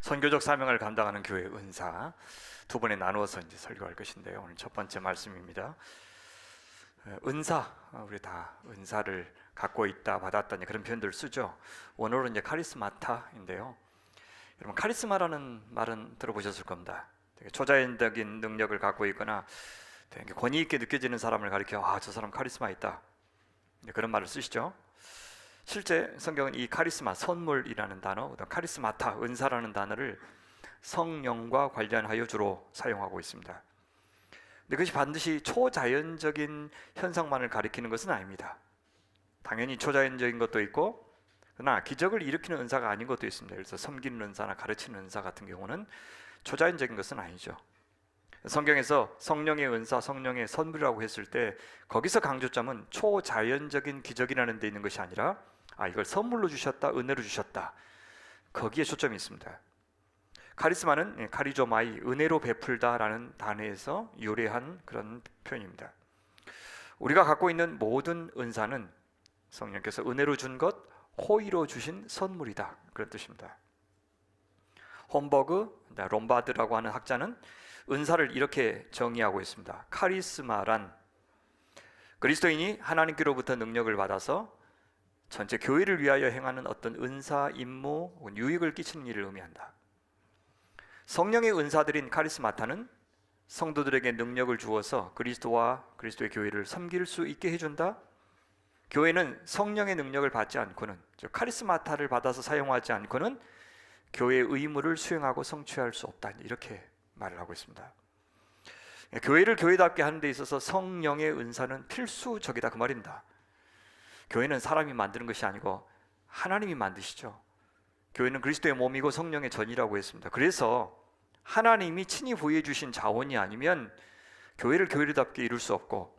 선교적 사명을 감당하는 교회 은사 두 번에 나누어서 이제 설교할 것인데요. 오늘 첫 번째 말씀입니다. 은사, 우리 다 은사를 갖고 있다, 받았다 그런 표현들 쓰죠. 원어로 이제 카리스마타인데요. 여러분 카리스마라는 말은 들어보셨을 겁니다. 되게 초자연적인 능력을 갖고 있거나 되게 권위 있게 느껴지는 사람을 가리켜 저 사람 카리스마 있다, 그런 말을 쓰시죠. 실제 성경은 이 카리스마, 선물이라는 단어, 카리스마타, 은사라는 단어를 성령과 관련하여 주로 사용하고 있습니다. 근데 그것이 반드시 초자연적인 현상만을 가리키는 것은 아닙니다. 당연히 초자연적인 것도 있고, 그러나 기적을 일으키는 은사가 아닌 것도 있습니다. 그래서 섬기는 은사나 가르치는 은사 같은 경우는 초자연적인 것은 아니죠. 성경에서 성령의 은사, 성령의 선물이라고 했을 때 거기서 강조점은 초자연적인 기적이라는 데 있는 것이 아니라 이걸 선물로 주셨다, 은혜로 주셨다, 거기에 초점이 있습니다. 카리스마는 카리조마이, 은혜로 베풀다라는 단어에서 유래한 그런 표현입니다. 우리가 갖고 있는 모든 은사는 성령께서 은혜로 준 것, 호의로 주신 선물이다, 그런 뜻입니다. 홈버그, 롬바드라고 하는 학자는 은사를 이렇게 정의하고 있습니다. 카리스마란 그리스도인이 하나님께로부터 능력을 받아서 전체 교회를 위하여 행하는 어떤 은사, 임무, 유익을 끼치는 일을 의미한다. 성령의 은사들인 카리스마타는 성도들에게 능력을 주어서 그리스도와 그리스도의 교회를 섬길 수 있게 해준다. 교회는 성령의 능력을 받지 않고는, 즉 카리스마타를 받아서 사용하지 않고는 교회의 의무를 수행하고 성취할 수 없다, 이렇게 말을 하고 있습니다. 교회를 교회답게 하는 데 있어서 성령의 은사는 필수적이다, 그 말입니다. 교회는 사람이 만드는 것이 아니고 하나님이 만드시죠. 교회는 그리스도의 몸이고 성령의 전이라고 했습니다. 그래서 하나님이 친히 부여해 주신 자원이 아니면 교회를 교회답게 이룰 수 없고,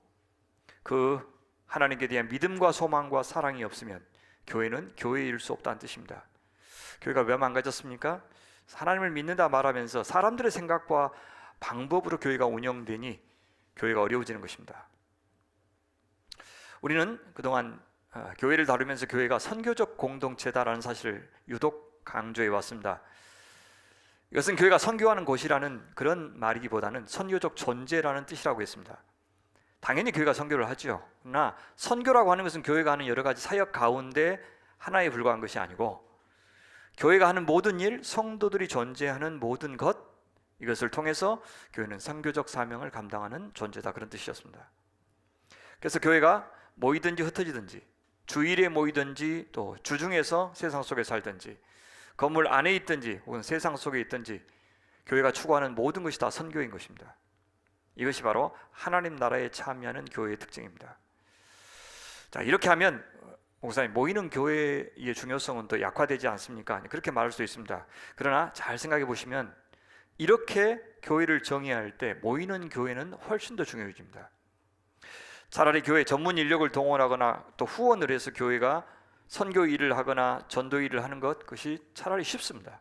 그 하나님께 대한 믿음과 소망과 사랑이 없으면 교회는 교회일 수 없다는 뜻입니다. 교회가 왜 망가졌습니까? 하나님을 믿는다 말하면서 사람들의 생각과 방법으로 교회가 운영되니 교회가 어려워지는 것입니다. 우리는 그동안 교회를 다루면서 교회가 선교적 공동체다라는 사실을 유독 강조해 왔습니다. 이것은 교회가 선교하는 곳이라는 그런 말이기보다는 선교적 존재라는 뜻이라고 했습니다. 당연히 교회가 선교를 하죠. 그러나 선교라고 하는 것은 교회가 하는 여러 가지 사역 가운데 하나에 불과한 것이 아니고, 교회가 하는 모든 일, 성도들이 존재하는 모든 것, 이것을 통해서 교회는 선교적 사명을 감당하는 존재다, 그런 뜻이었습니다. 그래서 교회가 모이든지 흩어지든지, 주일에 모이든지 또 주중에서 세상 속에 살든지, 건물 안에 있든지 혹은 세상 속에 있든지, 교회가 추구하는 모든 것이 다 선교인 것입니다. 이것이 바로 하나님 나라에 참여하는 교회의 특징입니다. 자, 이렇게 하면 목사님, 모이는 교회의 중요성은 더 약화되지 않습니까? 그렇게 말할 수 있습니다. 그러나 잘 생각해 보시면 이렇게 교회를 정의할 때 모이는 교회는 훨씬 더 중요해집니다. 차라리 교회 전문 인력을 동원하거나 또 후원을 해서 교회가 선교 일을 하거나 전도 일을 하는 것, 그것이 차라리 쉽습니다.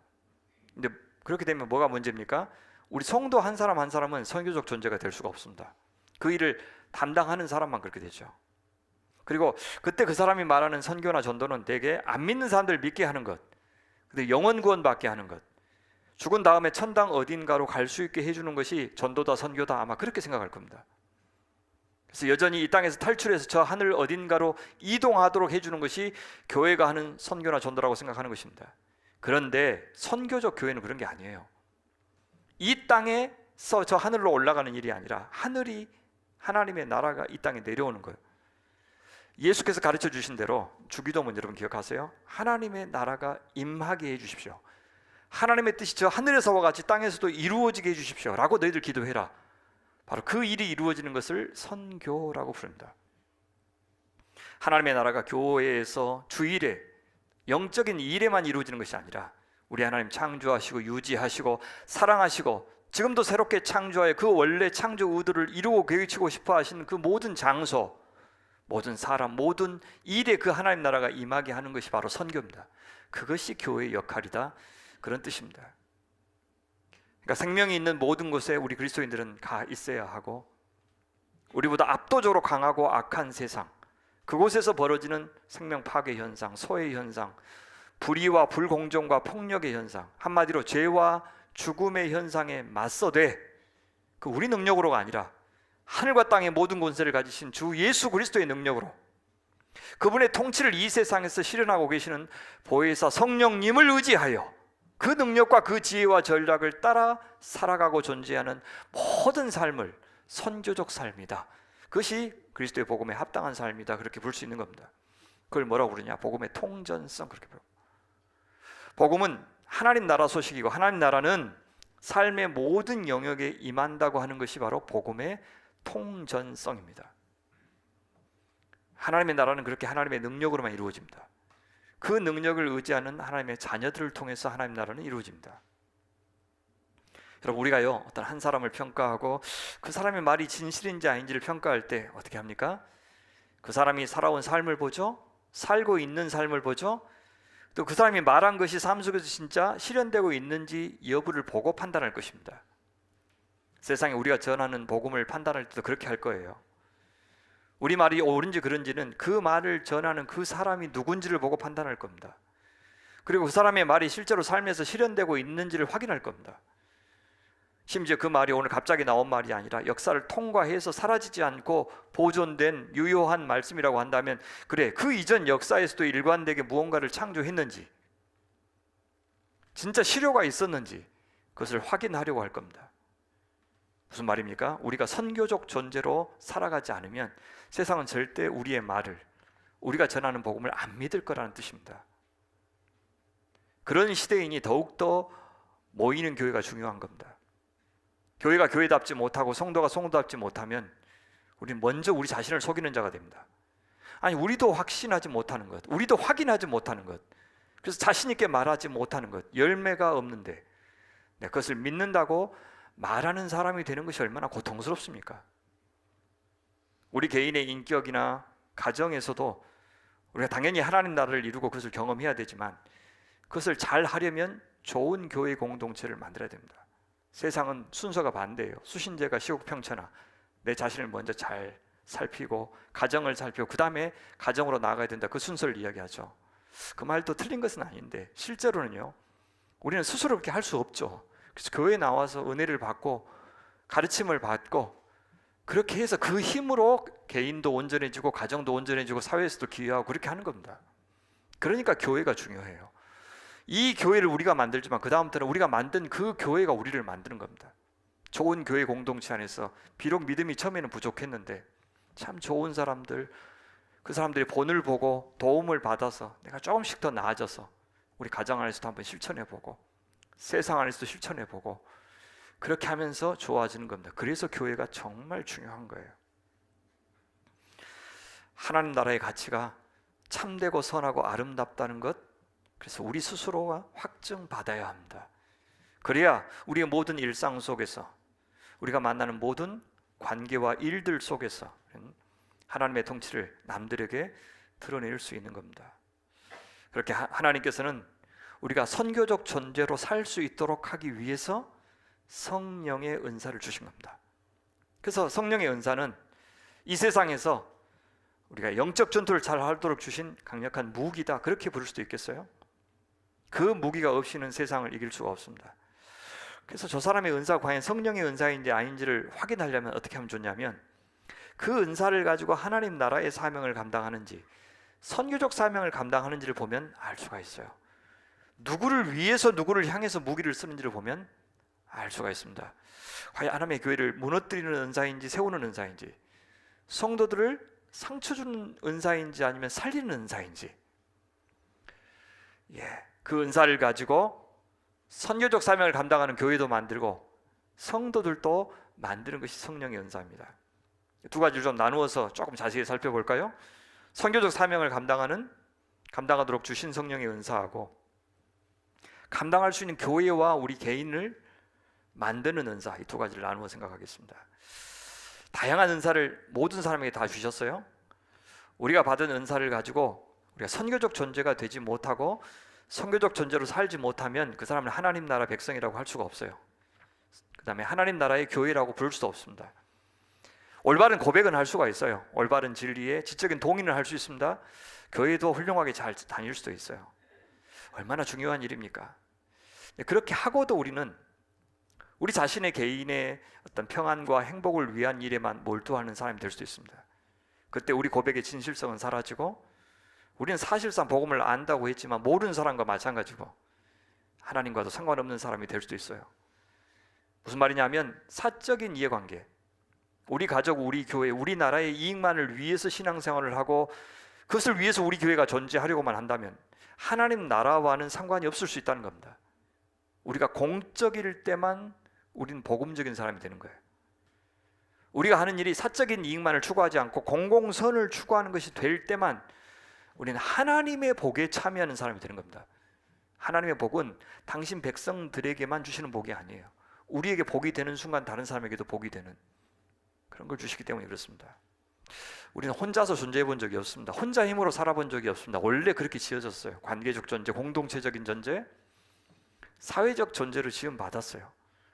근데 그렇게 되면 뭐가 문제입니까? 우리 성도 한 사람 한 사람은 선교적 존재가 될 수가 없습니다. 그 일을 담당하는 사람만 그렇게 되죠. 그리고 그때 그 사람이 말하는 선교나 전도는 대개 안 믿는 사람들 믿게 하는 것, 근데 영혼 구원 받게 하는 것, 죽은 다음에 천당 어딘가로 갈 수 있게 해주는 것이 전도다, 선교다, 아마 그렇게 생각할 겁니다. 그래서 여전히 이 땅에서 탈출해서 저 하늘 어딘가로 이동하도록 해주는 것이 교회가 하는 선교나 전도라고 생각하는 것입니다. 그런데 선교적 교회는 그런 게 아니에요. 이 땅에서 저 하늘로 올라가는 일이 아니라 하늘이, 하나님의 나라가 이 땅에 내려오는 거예요. 예수께서 가르쳐 주신 대로 주기도문 여러분 기억하세요? 하나님의 나라가 임하게 해주십시오. 하나님의 뜻이 저 하늘에서와 같이 땅에서도 이루어지게 해주십시오 라고 너희들 기도해라. 바로 그 일이 이루어지는 것을 선교라고 부릅니다. 하나님의 나라가 교회에서 주일에, 영적인 일에만 이루어지는 것이 아니라 우리 하나님 창조하시고 유지하시고 사랑하시고 지금도 새롭게 창조하여 그 원래 창조 의도를 이루고 계획치고 싶어 하시는 그 모든 장소, 모든 사람, 모든 일에 그 하나님 나라가 임하게 하는 것이 바로 선교입니다. 그것이 교회의 역할이다, 그런 뜻입니다. 그러니까 생명이 있는 모든 곳에 우리 그리스도인들은 가 있어야 하고, 우리보다 압도적으로 강하고 악한 세상, 그곳에서 벌어지는 생명 파괴 현상, 소외 현상, 불의와 불공정과 폭력의 현상, 한마디로 죄와 죽음의 현상에 맞서되 그 우리 능력으로가 아니라 하늘과 땅의 모든 권세를 가지신 주 예수 그리스도의 능력으로, 그분의 통치를 이 세상에서 실현하고 계시는 보혜사 성령님을 의지하여 그 능력과 그 지혜와 전략을 따라 살아가고 존재하는 모든 삶을 선교적 삶이다. 그것이 그리스도의 복음에 합당한 삶이다. 그렇게 볼 수 있는 겁니다. 그걸 뭐라고 부르냐? 복음의 통전성. 그렇게 부르고, 복음은 하나님 나라 소식이고, 하나님 나라는 삶의 모든 영역에 임한다고 하는 것이 바로 복음의 통전성입니다. 하나님의 나라는 그렇게 하나님의 능력으로만 이루어집니다. 그 능력을 의지하는 하나님의 자녀들을 통해서 하나님 나라는 이루어집니다. 여러분, 우리가요 어떤 한 사람을 평가하고 그 사람의 말이 진실인지 아닌지를 평가할 때 어떻게 합니까? 그 사람이 살아온 삶을 보죠, 살고 있는 삶을 보죠, 또 그 사람이 말한 것이 삶 속에서 진짜 실현되고 있는지 여부를 보고 판단할 것입니다. 세상에 우리가 전하는 복음을 판단할 때도 그렇게 할 거예요. 우리 말이 옳은지 그른지는 그 말을 전하는 그 사람이 누군지를 보고 판단할 겁니다. 그리고 그 사람의 말이 실제로 삶에서 실현되고 있는지를 확인할 겁니다. 심지어 그 말이 오늘 갑자기 나온 말이 아니라 역사를 통과해서 사라지지 않고 보존된 유효한 말씀이라고 한다면, 그래, 그 이전 역사에서도 일관되게 무언가를 창조했는지, 진짜 실효가 있었는지 그것을 확인하려고 할 겁니다. 무슨 말입니까? 우리가 선교적 존재로 살아가지 않으면 세상은 절대 우리의 말을, 우리가 전하는 복음을 안 믿을 거라는 뜻입니다. 그런 시대이니 더욱더 모이는 교회가 중요한 겁니다. 교회가 교회답지 못하고 성도가 성도답지 못하면 우리는 먼저 우리 자신을 속이는 자가 됩니다. 아니, 우리도 확신하지 못하는 것, 우리도 확인하지 못하는 것, 그래서 자신 있게 말하지 못하는 것, 열매가 없는데 그것을 믿는다고 말하는 사람이 되는 것이 얼마나 고통스럽습니까? 우리 개인의 인격이나 가정에서도 우리가 당연히 하나님 나라를 이루고 그것을 경험해야 되지만, 그것을 잘 하려면 좋은 교회 공동체를 만들어야 됩니다. 세상은 순서가 반대예요. 수신제가 시국평천하, 내 자신을 먼저 잘 살피고 가정을 살피고 그 다음에 가정으로 나아가야 된다, 그 순서를 이야기하죠. 그 말도 틀린 것은 아닌데 실제로는요 우리는 스스로 그렇게 할 수 없죠. 그래서 교회에 나와서 은혜를 받고 가르침을 받고 그렇게 해서 그 힘으로 개인도 온전해지고 가정도 온전해지고 사회에서도 기여하고 그렇게 하는 겁니다. 그러니까 교회가 중요해요. 이 교회를 우리가 만들지만 그 다음부터는 우리가 만든 그 교회가 우리를 만드는 겁니다. 좋은 교회 공동체 안에서 비록 믿음이 처음에는 부족했는데 참 좋은 사람들, 그 사람들이 본을 보고 도움을 받아서 내가 조금씩 더 나아져서 우리 가정 안에서도 한번 실천해보고 세상 안에서도 실천해보고 그렇게 하면서 좋아지는 겁니다. 그래서 교회가 정말 중요한 거예요. 하나님 나라의 가치가 참되고 선하고 아름답다는 것, 그래서 우리 스스로가 확증받아야 합니다. 그래야 우리의 모든 일상 속에서, 우리가 만나는 모든 관계와 일들 속에서 하나님의 통치를 남들에게 드러낼 수 있는 겁니다. 그렇게 하나님께서는 우리가 선교적 존재로 살 수 있도록 하기 위해서 성령의 은사를 주신 겁니다. 그래서 성령의 은사는 이 세상에서 우리가 영적 전투를 잘 하도록 주신 강력한 무기다, 그렇게 부를 수도 있겠어요? 그 무기가 없이는 세상을 이길 수가 없습니다. 그래서 저 사람의 은사가 과연 성령의 은사인지 아닌지를 확인하려면 어떻게 하면 좋냐면, 그 은사를 가지고 하나님 나라의 사명을 감당하는지 선교적 사명을 감당하는지를 보면 알 수가 있어요. 누구를 위해서 누구를 향해서 무기를 쓰는지를 보면 알 수가 있습니다. 과연 하나님의 교회를 무너뜨리는 은사인지 세우는 은사인지, 성도들을 상처 주는 은사인지 아니면 살리는 은사인지, 그 은사를 가지고 선교적 사명을 감당하는 교회도 만들고 성도들도 만드는 것이 성령의 은사입니다. 두 가지를 좀 나누어서 조금 자세히 살펴볼까요? 선교적 사명을 감당하도록 주신 성령의 은사하고 감당할 수 있는 교회와 우리 개인을 만드는 은사, 이 두 가지를 나누어 생각하겠습니다. 다양한 은사를 모든 사람에게 다 주셨어요. 우리가 받은 은사를 가지고 우리가 선교적 존재가 되지 못하고 선교적 존재로 살지 못하면 그 사람은 하나님 나라 백성이라고 할 수가 없어요. 그 다음에 하나님 나라의 교회라고 부를 수도 없습니다. 올바른 고백은 할 수가 있어요. 올바른 진리에 지적인 동의는 할 수 있습니다. 교회도 훌륭하게 잘 다닐 수도 있어요. 얼마나 중요한 일입니까? 그렇게 하고도 우리는 우리 자신의 개인의 어떤 평안과 행복을 위한 일에만 몰두하는 사람이 될 수도 있습니다. 그때 우리 고백의 진실성은 사라지고 우리는 사실상 복음을 안다고 했지만 모르는 사람과 마찬가지고 하나님과도 상관없는 사람이 될 수도 있어요. 무슨 말이냐면 사적인 이해관계, 우리 가족, 우리 교회, 우리나라의 이익만을 위해서 신앙생활을 하고 그것을 위해서 우리 교회가 존재하려고만 한다면 하나님 나라와는 상관이 없을 수 있다는 겁니다. 우리가 공적일 때만 우리는 복음적인 사람이 되는 거예요. 우리가 하는 일이 사적인 이익만을 추구하지 않고 공공선을 추구하는 것이 될 때만 우리는 하나님의 복에 참여하는 사람이 되는 겁니다. 하나님의 복은 당신 백성들에게만 주시는 복이 아니에요. 우리에게 복이 되는 순간 다른 사람에게도 복이 되는 그런 걸 주시기 때문에 그렇습니다. 우리는 혼자서 존재해 본 적이 없습니다. 혼자 힘으로 살아본 적이 없습니다. 원래 그렇게 지어졌어요. 관계적 존재, 공동체적인 존재, 사회적 존재로 지음받았어요.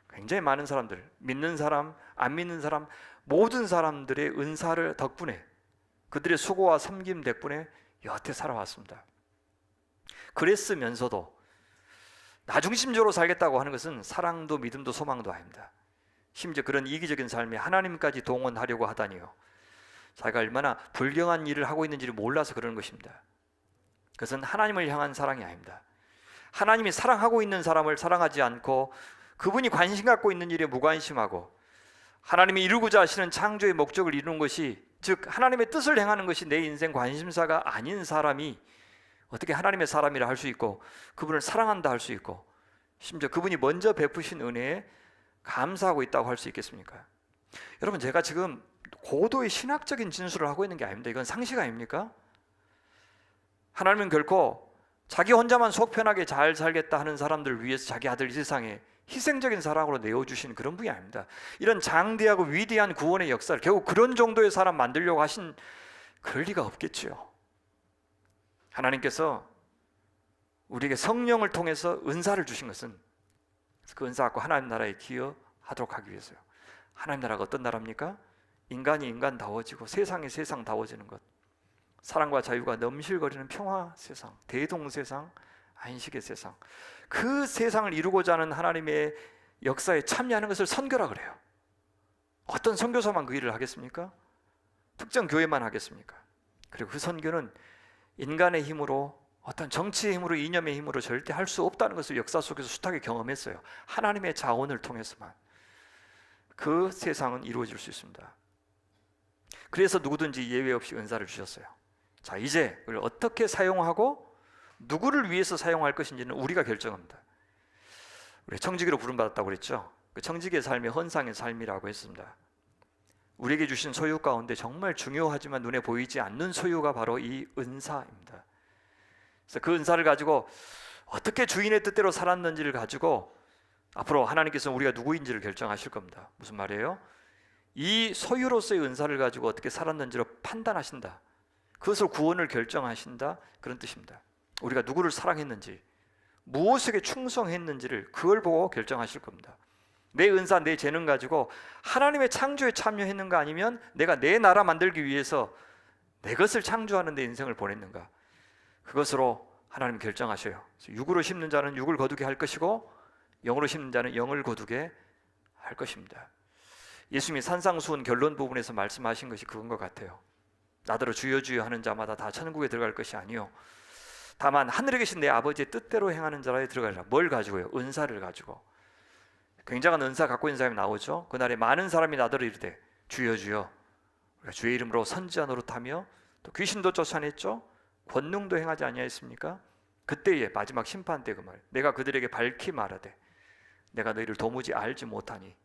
굉장히 많은 사람들, 믿는 사람, 안 믿는 사람, 모든 사람들의 은사를 덕분에, 그들의 수고와 섬김 덕분에 여태 살아왔습니다. 그랬으면서도 나 중심적으로 살겠다고 하는 것은 사랑도 믿음도 소망도 아닙니다. 심지어 그런 이기적인 삶에 하나님까지 동원하려고 하다니요, 자기가 얼마나 불경한 일을 하고 있는지를 몰라서 그러는 것입니다. 그것은 하나님을 향한 사랑이 아닙니다. 하나님이 사랑하고 있는 사람을 사랑하지 않고 그분이 관심 갖고 있는 일에 무관심하고 하나님이 이루고자 하시는 창조의 목적을 이루는 것이, 즉 하나님의 뜻을 행하는 것이 내 인생 관심사가 아닌 사람이 어떻게 하나님의 사람이라 할 수 있고 그분을 사랑한다 할 수 있고 심지어 그분이 먼저 베푸신 은혜에 감사하고 있다고 할 수 있겠습니까? 여러분, 제가 지금 고도의 신학적인 진술을 하고 있는 게 아닙니다. 이건 상식 아닙니까? 하나님은 결코 자기 혼자만 속 편하게 잘 살겠다 하는 사람들을 위해서 자기 아들 이 세상에 희생적인 사랑으로 내어주신 그런 분이 아닙니다. 이런 장대하고 위대한 구원의 역사를 결국 그런 정도의 사람 만들려고 하신, 그럴 리가 없겠지요. 하나님께서 우리에게 성령을 통해서 은사를 주신 것은 그 은사 갖고 하나님 나라에 기여하도록 하기 위해서요. 하나님 나라가 어떤 나라입니까? 인간이 인간다워지고 세상이 세상다워지는 것, 사랑과 자유가 넘실거리는 평화 세상, 대동 세상, 안식의 세상, 그 세상을 이루고자 하는 하나님의 역사에 참여하는 것을 선교라 그래요. 어떤 선교사만 그 일을 하겠습니까? 특정 교회만 하겠습니까? 그리고 그 선교는 인간의 힘으로, 어떤 정치의 힘으로, 이념의 힘으로 절대 할 수 없다는 것을 역사 속에서 숱하게 경험했어요. 하나님의 자원을 통해서만 그 세상은 이루어질 수 있습니다. 그래서 누구든지 예외 없이 은사를 주셨어요. 자, 이제 그걸 어떻게 사용하고 누구를 위해서 사용할 것인지는 우리가 결정합니다. 우리 청지기로 부름받았다고 그랬죠. 그 청지기의 삶이 헌상의 삶이라고 했습니다. 우리에게 주신 소유 가운데 정말 중요하지만 눈에 보이지 않는 소유가 바로 이 은사입니다. 그래서 그 은사를 가지고 어떻게 주인의 뜻대로 살았는지를 가지고 앞으로 하나님께서는 우리가 누구인지를 결정하실 겁니다. 무슨 말이에요? 이 소유로서의 은사를 가지고 어떻게 살았는지로 판단하신다. 그것을 구원을 결정하신다, 그런 뜻입니다. 우리가 누구를 사랑했는지, 무엇에게 충성했는지를 그걸 보고 결정하실 겁니다. 내 은사, 내 재능 가지고 하나님의 창조에 참여했는가, 아니면 내가 내 나라 만들기 위해서 내 것을 창조하는 데 인생을 보냈는가, 그것으로 하나님 결정하셔요. 육으로 심는 자는 육을 거두게 할 것이고 영으로 심는 자는 영을 거두게 할 것입니다. 예수님이 산상수훈 결론 부분에서 말씀하신 것이 그건 것 같아요. 나더러 주여 주여 하는 자마다 다 천국에 들어갈 것이 아니요 다만 하늘에 계신 내 아버지의 뜻대로 행하는 자라에 들어가리라. 뭘 가지고요? 은사를 가지고. 굉장한 은사 갖고 있는 사람이 나오죠. 그날에 많은 사람이 나더러 이르되 주여 주여, 우리가 주의 이름으로 선지자 노릇하며 또 귀신도 쫓아냈죠, 권능도 행하지 아니하였습니까? 그때에 마지막 심판 때 그 말, 내가 그들에게 밝히 말하되 내가 너희를 도무지 알지 못하니,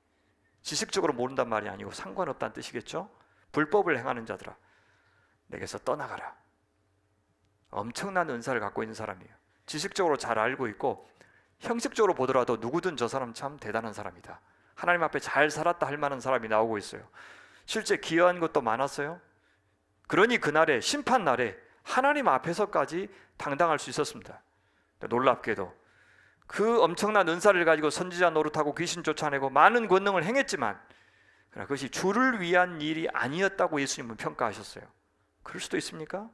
지식적으로 모른단 말이 아니고 상관없다는 뜻이겠죠. 불법을 행하는 자들아 내게서 떠나가라. 엄청난 은사를 갖고 있는 사람이에요. 지식적으로 잘 알고 있고 형식적으로 보더라도 누구든 저 사람 참 대단한 사람이다, 하나님 앞에 잘 살았다 할 만한 사람이 나오고 있어요. 실제 기여한 것도 많았어요. 그러니 그날에 심판 날에 하나님 앞에서까지 당당할 수 있었습니다. 놀랍게도 그 엄청난 은사를 가지고 선지자 노릇하고 귀신 쫓아내고 많은 권능을 행했지만 그것이 주를 위한 일이 아니었다고 예수님은 평가하셨어요. 그럴 수도 있습니까?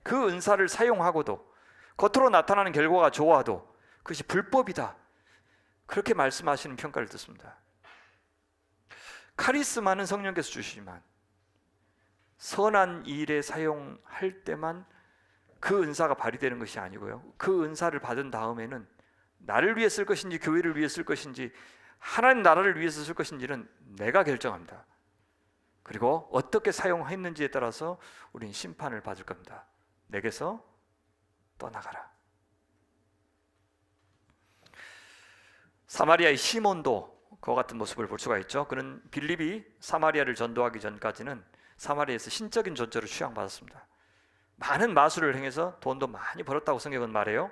그 은사를 사용하고도 겉으로 나타나는 결과가 좋아도 그것이 불법이다, 그렇게 말씀하시는 평가를 듣습니다. 카리스마는 성령께서 주시지만 선한 일에 사용할 때만 그 은사가 발휘되는 것이 아니고요, 그 은사를 받은 다음에는 나를 위해 쓸 것인지 교회를 위해 쓸 것인지 하나님 나라를 위해서 쓸 것인지는 내가 결정합니다. 그리고 어떻게 사용했는지에 따라서 우리는 심판을 받을 겁니다. 내게서 떠나가라. 사마리아의 시몬도 그와 같은 모습을 볼 수가 있죠. 그는 빌립이 사마리아를 전도하기 전까지는 사마리아에서 신적인 존재로 취향받았습니다. 많은 마술을 행해서 돈도 많이 벌었다고 성경은 말해요.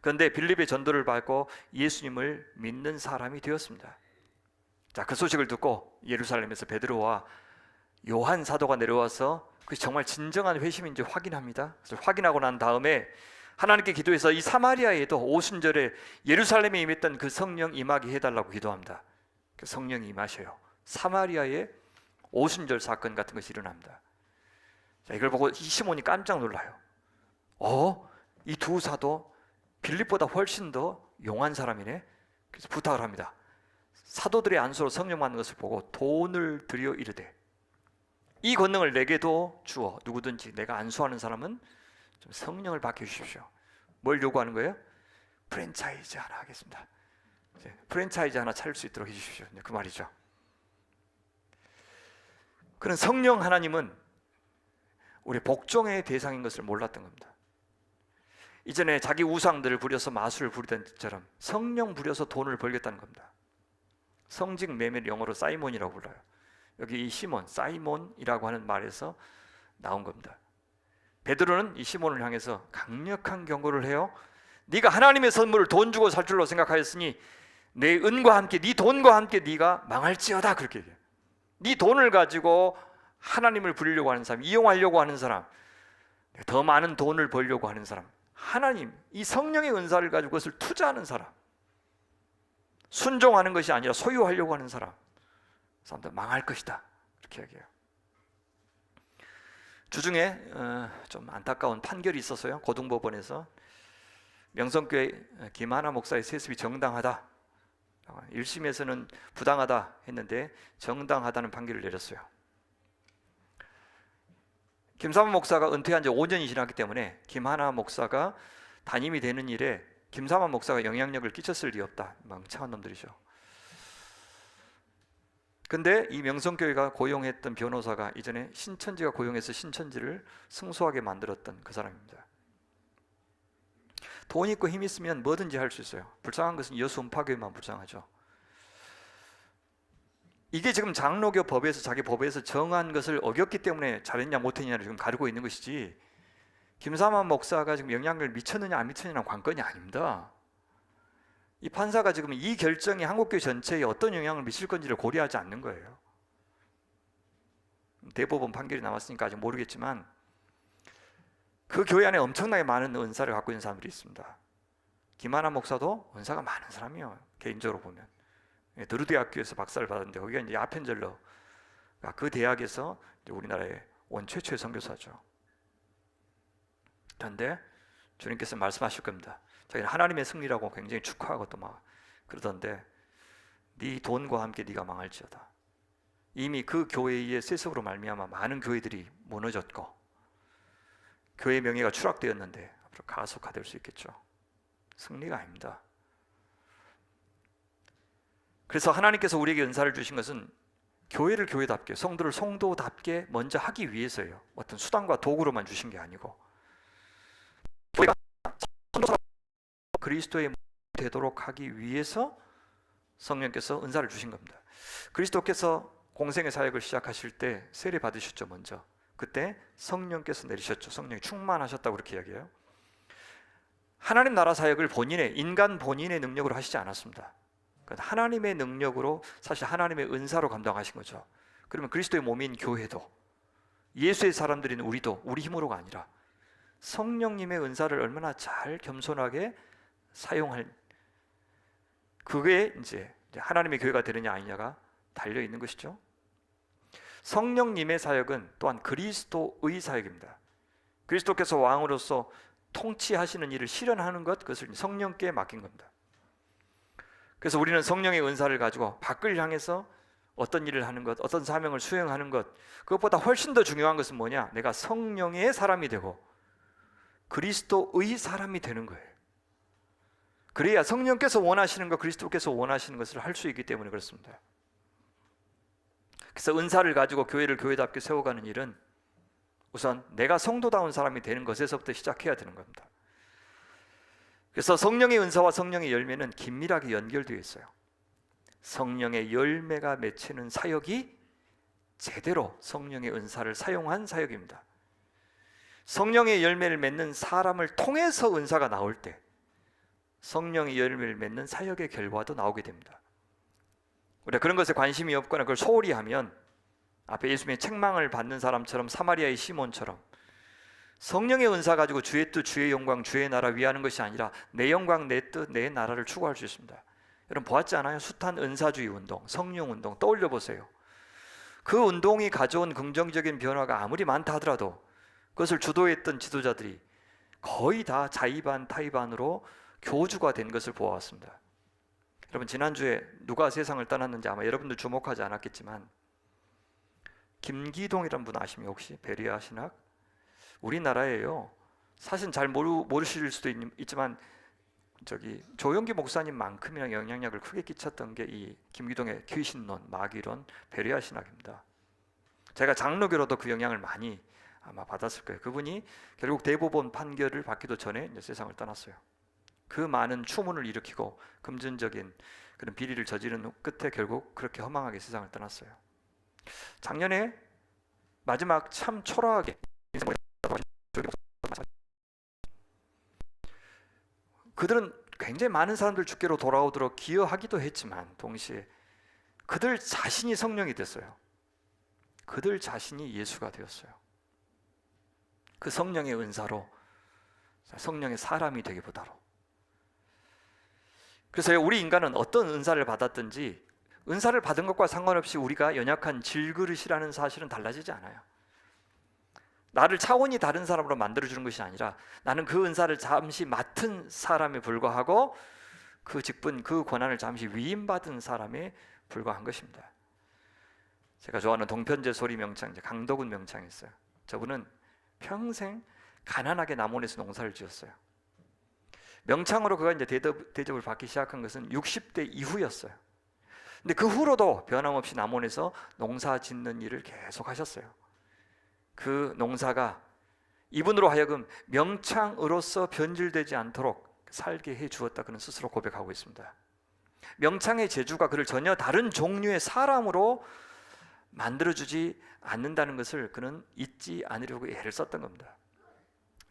그런데 빌립의 전도를 받고 예수님을 믿는 사람이 되었습니다. 자, 그 소식을 듣고 예루살렘에서 베드로와 요한 사도가 내려와서 그것이 정말 진정한 회심인지 확인합니다. 그래서 확인하고 난 다음에 하나님께 기도해서 이 사마리아에도 오순절에 예루살렘에 임했던 그 성령 임하게 해달라고 기도합니다. 그 성령이 임하셔요. 사마리아에 오순절 사건 같은 것이 일어납니다. 자, 이걸 보고 이 시몬이 깜짝 놀라요. 이 두 사도 빌립보다 훨씬 더 용한 사람이네. 그래서 부탁을 합니다. 사도들의 안수로 성령 받는 것을 보고 돈을 들여 이르되 이 권능을 내게도 주어 누구든지 내가 안수하는 사람은 좀 성령을 받게 해주십시오. 뭘 요구하는 거예요? 프랜차이즈 하나 하겠습니다. 프랜차이즈 하나 차릴 수 있도록 해주십시오. 그 말이죠. 그런 성령 하나님은 우리 복종의 대상인 것을 몰랐던 겁니다. 이전에 자기 우상들을 부려서 마술을 부리던 것처럼 성령 부려서 돈을 벌겠다는 겁니다. 성직 매매를 영어로 사이몬이라고 불러요. 여기 이 시몬, 사이몬이라고 하는 말에서 나온 겁니다. 베드로는 이 시몬을 향해서 강력한 경고를 해요. 네가 하나님의 선물을 돈 주고 살 줄로 생각하였으니 내 은과 함께 네 돈과 함께 네가 망할지어다, 그렇게 얘기해요. 네 돈을 가지고 하나님을 부리려고 하는 사람, 이용하려고 하는 사람, 더 많은 돈을 벌려고 하는 사람, 하나님, 이 성령의 은사를 가지고 그것을 투자하는 사람, 순종하는 것이 아니라 소유하려고 하는 사람들 망할 것이다, 이렇게 얘기해요. 주중에 좀 안타까운 판결이 있었어요. 고등법원에서 명성교회 김하나 목사의 세습이 정당하다, 1심에서는 부당하다 했는데 정당하다는 판결을 내렸어요. 김사만 목사가 은퇴한 지 5년이 지났기 때문에 김하나 목사가 담임이 되는 일에 김사만 목사가 영향력을 끼쳤을 리 없다. 멍청한 놈들이죠. 근데 이 명성교회가 고용했던 변호사가 이전에 신천지가 고용해서 신천지를 승소하게 만들었던 그 사람입니다. 돈 있고 힘 있으면 뭐든지 할 수 있어요. 불쌍한 것은 여수 음파교회만 불쌍하죠. 이게 지금 장로교 법에서 자기 법에서 정한 것을 어겼기 때문에 잘했냐 못했냐를 지금 가르고 있는 것이지, 김사만 목사가 지금 영향력을 미쳤느냐 안 미쳤느냐는 관건이 아닙니다. 이 판사가 지금 이 결정이 한국교회 전체에 어떤 영향을 미칠 건지를 고려하지 않는 거예요. 대법원 판결이 나왔으니까 아직 모르겠지만 그 교회 안에 엄청나게 많은 은사를 갖고 있는 사람들이 있습니다. 김하나 목사도 은사가 많은 사람이에요. 개인적으로 보면 드루대학교에서 박사를 받았는데 거기가 이제 아펜젤러가 그 대학에서 우리나라에 온 최초의 선교사죠. 그런데 주님께서 말씀하실 겁니다. 자기는 하나님의 승리라고 굉장히 축하하고 또 막 그러던데 네 돈과 함께 네가 망할지어다. 이미 그 교회의 세습으로 말미암아 많은 교회들이 무너졌고 교회 명예가 추락되었는데 앞으로 가속화될 수 있겠죠. 승리가 아닙니다. 그래서 하나님께서 우리에게 은사를 주신 것은 교회를 교회답게, 성도를 성도답게 먼저 하기 위해서예요. 어떤 수단과 도구로만 주신 게 아니고 교회가 그리스도의 되도록 하기 위해서 성령께서 은사를 주신 겁니다. 그리스도께서 공생의 사역을 시작하실 때 세례 받으셨죠. 먼저 그때 성령께서 내리셨죠. 성령이 충만하셨다고 그렇게 이야기해요. 하나님 나라 사역을 인간 본인의 능력으로 하시지 않았습니다. 하나님의 능력으로, 사실 하나님의 은사로 감당하신 거죠. 그러면 그리스도의 몸인 교회도, 예수의 사람들인 우리도 우리 힘으로가 아니라 성령님의 은사를 얼마나 잘 겸손하게 사용할, 그게 이제 하나님의 교회가 되느냐 아니냐가 달려 있는 것이죠. 성령님의 사역은 또한 그리스도의 사역입니다. 그리스도께서 왕으로서 통치하시는 일을 실현하는 것, 그것을 성령께 맡긴 겁니다. 그래서 우리는 성령의 은사를 가지고 밖을 향해서 어떤 일을 하는 것, 어떤 사명을 수행하는 것, 그것보다 훨씬 더 중요한 것은 뭐냐? 내가 성령의 사람이 되고 그리스도의 사람이 되는 거예요. 그래야 성령께서 원하시는 것, 그리스도께서 원하시는 것을 할 수 있기 때문에 그렇습니다. 그래서 은사를 가지고 교회를 교회답게 세워가는 일은 우선 내가 성도다운 사람이 되는 것에서부터 시작해야 되는 겁니다. 그래서 성령의 은사와 성령의 열매는 긴밀하게 연결되어 있어요. 성령의 열매가 맺히는 사역이 제대로 성령의 은사를 사용한 사역입니다. 성령의 열매를 맺는 사람을 통해서 은사가 나올 때 성령의 열매를 맺는 사역의 결과도 나오게 됩니다. 우리가 그런 것에 관심이 없거나 그걸 소홀히 하면 앞에 예수님의 책망을 받는 사람처럼 사마리아의 시몬처럼 성령의 은사 가지고 주의 뜻, 주의 영광, 주의 나라 위하는 것이 아니라 내 영광, 내 뜻, 내 나라를 추구할 수 있습니다. 여러분 보았지 않아요? 숱한 은사주의 운동, 성령 운동 떠올려 보세요. 그 운동이 가져온 긍정적인 변화가 아무리 많다 하더라도 그것을 주도했던 지도자들이 거의 다 자의반 타의반으로 교주가 된 것을 보아왔습니다. 여러분 지난주에 누가 세상을 떠났는지 아마 여러분들 주목하지 않았겠지만 김기동이라는 분 아십니까? 혹시 베리아 신학? 우리나라에요. 사실 잘 모르실 수도 있지만 조영기 목사님만큼이나 영향력을 크게 끼쳤던 게 이 김기동의 귀신론, 마귀론, 베리아 신학입니다. 제가 장로교로도 그 영향을 많이 아마 받았을 거예요. 그분이 결국 대법원 판결을 받기도 전에 이제 세상을 떠났어요. 그 많은 추문을 일으키고 금전적인 그런 비리를 저지른 끝에 결국 그렇게 허망하게 세상을 떠났어요. 작년에 마지막 참 초라하게 그들은 굉장히 많은 사람들 주께로 돌아오도록 기여하기도 했지만 동시에 그들 자신이 성령이 됐어요. 그들 자신이 예수가 되었어요. 그 성령의 은사로 성령의 사람이 되기보다로. 그래서 우리 인간은 어떤 은사를 받았든지 은사를 받은 것과 상관없이 우리가 연약한 질그릇이라는 사실은 달라지지 않아요. 나를 차원이 다른 사람으로 만들어주는 것이 아니라 나는 그 은사를 잠시 맡은 사람에 불과하고 그 직분, 그 권한을 잠시 위임받은 사람에 불과한 것입니다. 제가 좋아하는 동편제 소리 명창, 강덕훈 명창이 있어요. 저분은 평생 가난하게 남원에서 농사를 지었어요. 명창으로 그가 이제 대접을 받기 시작한 것은 60대 이후였어요. 근데 그 후로도 변함없이 남원에서 농사 짓는 일을 계속 하셨어요. 그 농사가 이분으로 하여금 명창으로서 변질되지 않도록 살게 해 주었다 그는 스스로 고백하고 있습니다. 명창의 재주가 그를 전혀 다른 종류의 사람으로 만들어주지 않는다는 것을 그는 잊지 않으려고 애를 썼던 겁니다.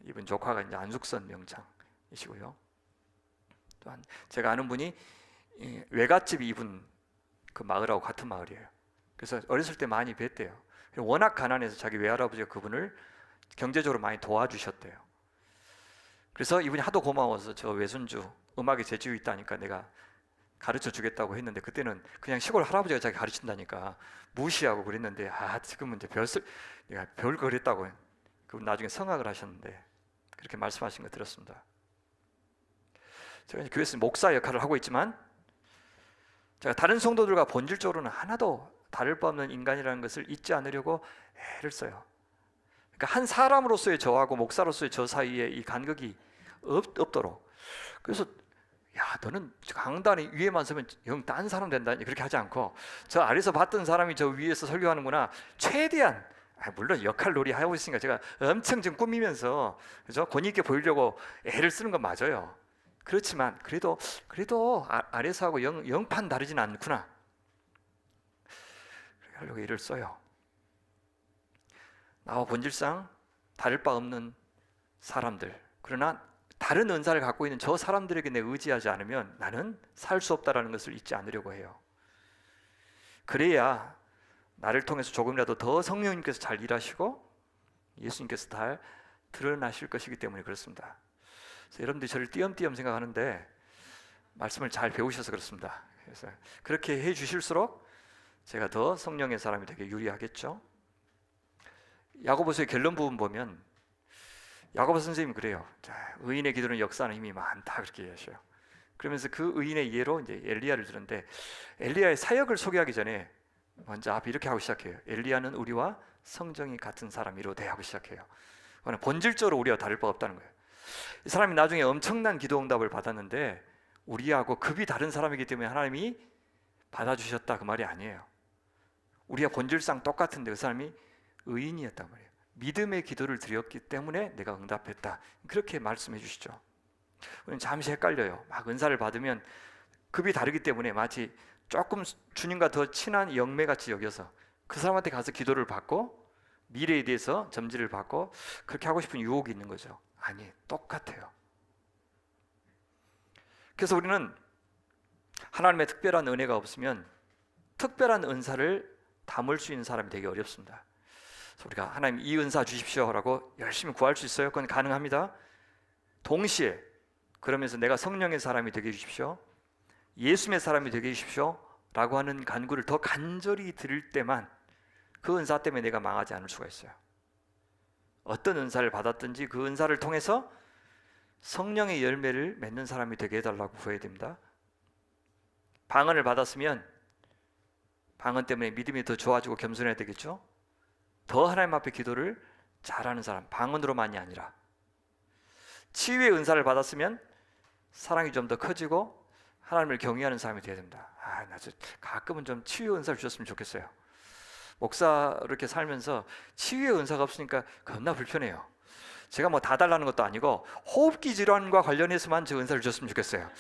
이분 조카가 이제 안숙선 명창이시고요. 또한 제가 아는 분이 외갓집이 이분 그 마을하고 같은 마을이에요. 그래서 어렸을 때 많이 뵀대요. 워낙 가난해서 자기 외할아버지가 그분을 경제적으로 많이 도와주셨대요. 그래서 이분이 하도 고마워서 저 외손주 음악에 재주 있다니까 내가 가르쳐 주겠다고 했는데 그때는 그냥 시골 할아버지가 자기 가르친다니까 무시하고 그랬는데 지금은 이제 내가 별 그랬다고. 그분 나중에 성악을 하셨는데 그렇게 말씀하신 거 들었습니다. 제가 이제 교회에서 목사 역할을 하고 있지만 제가 다른 성도들과 본질적으로는 하나도 다를 바 없는 인간이라는 것을 잊지 않으려고 애를 써요. 그러니까 한 사람으로서의 저하고 목사로서의 저 사이에 이 간극이 없도록. 그래서 야 너는 강단이 위에만 서면 영 딴 사람 된다 그렇게 하지 않고 저 아래서 봤던 사람이 저 위에서 설교하는구나 최대한 물론 역할 놀이 하고 있으니까 제가 엄청 좀 꾸미면서 그죠? 권위 있게 보이려고 애를 쓰는 건 맞아요. 그렇지만 그래도 아래서하고 영판 다르진 않구나. 그렇게 하려고 애를 써요. 나와 본질상 다를 바 없는 사람들, 그러나 다른 은사를 갖고 있는 저 사람들에게 내 의지하지 않으면 나는 살 수 없다라는 것을 잊지 않으려고 해요. 그래야 나를 통해서 조금이라도 더 성령님께서 잘 일하시고 예수님께서 잘 드러나실 것이기 때문에 그렇습니다. 그래서 여러분들이 저를 띄엄띄엄 생각하는데 말씀을 잘 배우셔서 그렇습니다. 그래서 그렇게 해 주실수록 제가 더 성령의 사람이 되게 유리하겠죠. 야고보서의 결론 부분 보면 야고보 선생님이 그래요. 자, 의인의 기도는 역사하는 힘이 많다 그렇게 얘기하셔요. 그러면서 그 의인의 예로 이제 엘리야를 들었는데 엘리야의 사역을 소개하기 전에 먼저 앞에 이렇게 하고 시작해요. 엘리야는 우리와 성정이 같은 사람이로되 하고 시작해요. 그거는 본질적으로 우리와 다를 바가 없다는 거예요. 이 사람이 나중에 엄청난 기도 응답을 받았는데 우리하고 급이 다른 사람이기 때문에 하나님이 받아주셨다 그 말이 아니에요. 우리가 본질상 똑같은데 그 사람이 의인이었단 말이에요. 믿음의 기도를 드렸기 때문에 내가 응답했다 그렇게 말씀해 주시죠. 우리는 잠시 헷갈려요. 막 은사를 받으면 급이 다르기 때문에 마치 조금 주님과 더 친한 영매같이 여겨서 그 사람한테 가서 기도를 받고 미래에 대해서 점지를 받고 그렇게 하고 싶은 유혹이 있는 거죠. 아니, 똑같아요. 그래서 우리는 하나님의 특별한 은혜가 없으면 특별한 은사를 담을 수 있는 사람이 되기 어렵습니다. 그래서 우리가 하나님 이 은사 주십시오라고 열심히 구할 수 있어요? 그건 가능합니다. 동시에 그러면서 내가 성령의 사람이 되게 해주십시오, 예수님의 사람이 되게 해주십시오 라고 하는 간구를 더 간절히 드릴 때만 그 은사 때문에 내가 망하지 않을 수가 있어요. 어떤 은사를 받았든지 그 은사를 통해서 성령의 열매를 맺는 사람이 되게 해달라고 구해야 됩니다. 방언을 받았으면 방언 때문에 믿음이 더 좋아지고 겸손해야 되겠죠. 더 하나님 앞에 기도를 잘하는 사람, 방언으로만이 아니라. 치유의 은사를 받았으면 사랑이 좀 더 커지고 하나님을 경외하는 사람이 되어야 됩니다. 나 가끔은 좀 치유의 은사를 주셨으면 좋겠어요. 목사 이렇게 살면서 치유의 은사가 없으니까 겁나 불편해요. 제가 뭐 다 달라는 것도 아니고 호흡기 질환과 관련해서만 저 은사를 주셨으면 좋겠어요.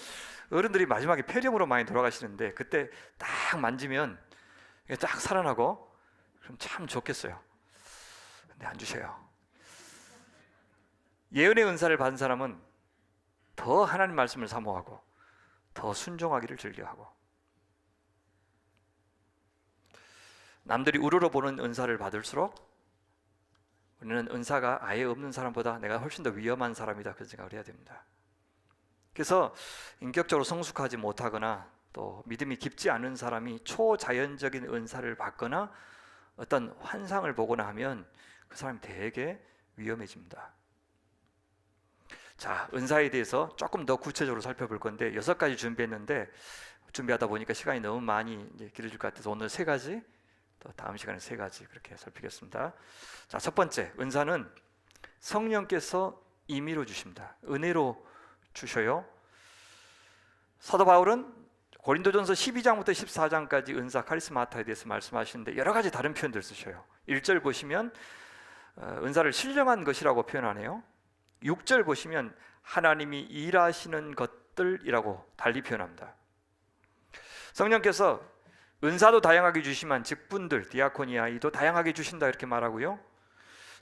어른들이 마지막에 폐렴으로 많이 돌아가시는데 그때 딱 만지면 딱 살아나고 그럼 참 좋겠어요. 근데 안 주셔요. 예언의 은사를 받은 사람은 더 하나님 말씀을 사모하고 더 순종하기를 즐겨하고, 남들이 우러러보는 은사를 받을수록 우리는 은사가 아예 없는 사람보다 내가 훨씬 더 위험한 사람이다 그런 생각을 해야 됩니다. 그래서 인격적으로 성숙하지 못하거나 또 믿음이 깊지 않은 사람이 초자연적인 은사를 받거나 어떤 환상을 보거나 하면 그 사람이 되게 위험해집니다. 자, 은사에 대해서 조금 더 구체적으로 살펴볼 건데 6가지 준비했는데 준비하다 보니까 시간이 너무 많이 길어질 것 같아서 오늘 3가지, 또 다음 시간에 3가지 그렇게 살피겠습니다. 자, 첫 번째, 은사는 성령께서 임의로 주십니다. 은혜로 주셔요. 사도 바울은 고린도전서 12장부터 14장까지 은사 카리스마타에 대해서 말씀하시는데 여러 가지 다른 표현들 쓰셔요. 1절 보시면 은사를 신령한 것이라고 표현하네요. 6절 보시면 하나님이 일하시는 것들이라고 달리 표현합니다. 성령께서 은사도 다양하게 주시만 직분들, 디아코니아이도 다양하게 주신다 이렇게 말하고요.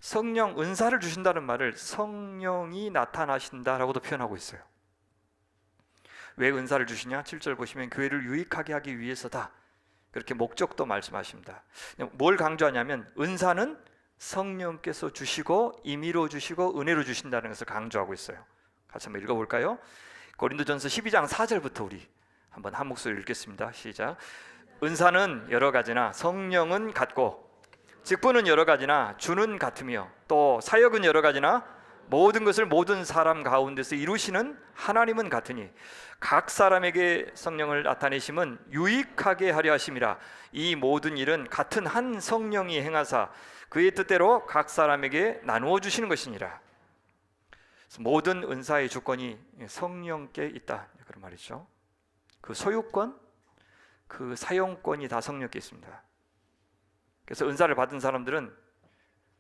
성령, 은사를 주신다는 말을 성령이 나타나신다라고도 표현하고 있어요. 왜 은사를 주시냐? 7절 보시면 교회를 유익하게 하기 위해서다 그렇게 목적도 말씀하십니다. 뭘 강조하냐면 은사는 성령께서 주시고 임의로 주시고 은혜로 주신다는 것을 강조하고 있어요. 같이 한번 읽어볼까요? 고린도전서 12장 4절부터 우리 한번 한 목소리 읽겠습니다. 시작. 은사는 여러 가지나 성령은 같고 직분은 여러 가지나 주는 같으며 또 사역은 여러 가지나 모든 것을 모든 사람 가운데서 이루시는 하나님은 같으니 각 사람에게 성령을 나타내심은 유익하게 하려 하심이라. 이 모든 일은 같은 한 성령이 행하사 그의 뜻대로 각 사람에게 나누어 주시는 것이니라. 모든 은사의 주권이 성령께 있다 그런 말이죠. 그 소유권, 그 사용권이 다 성령께 있습니다. 그래서 은사를 받은 사람들은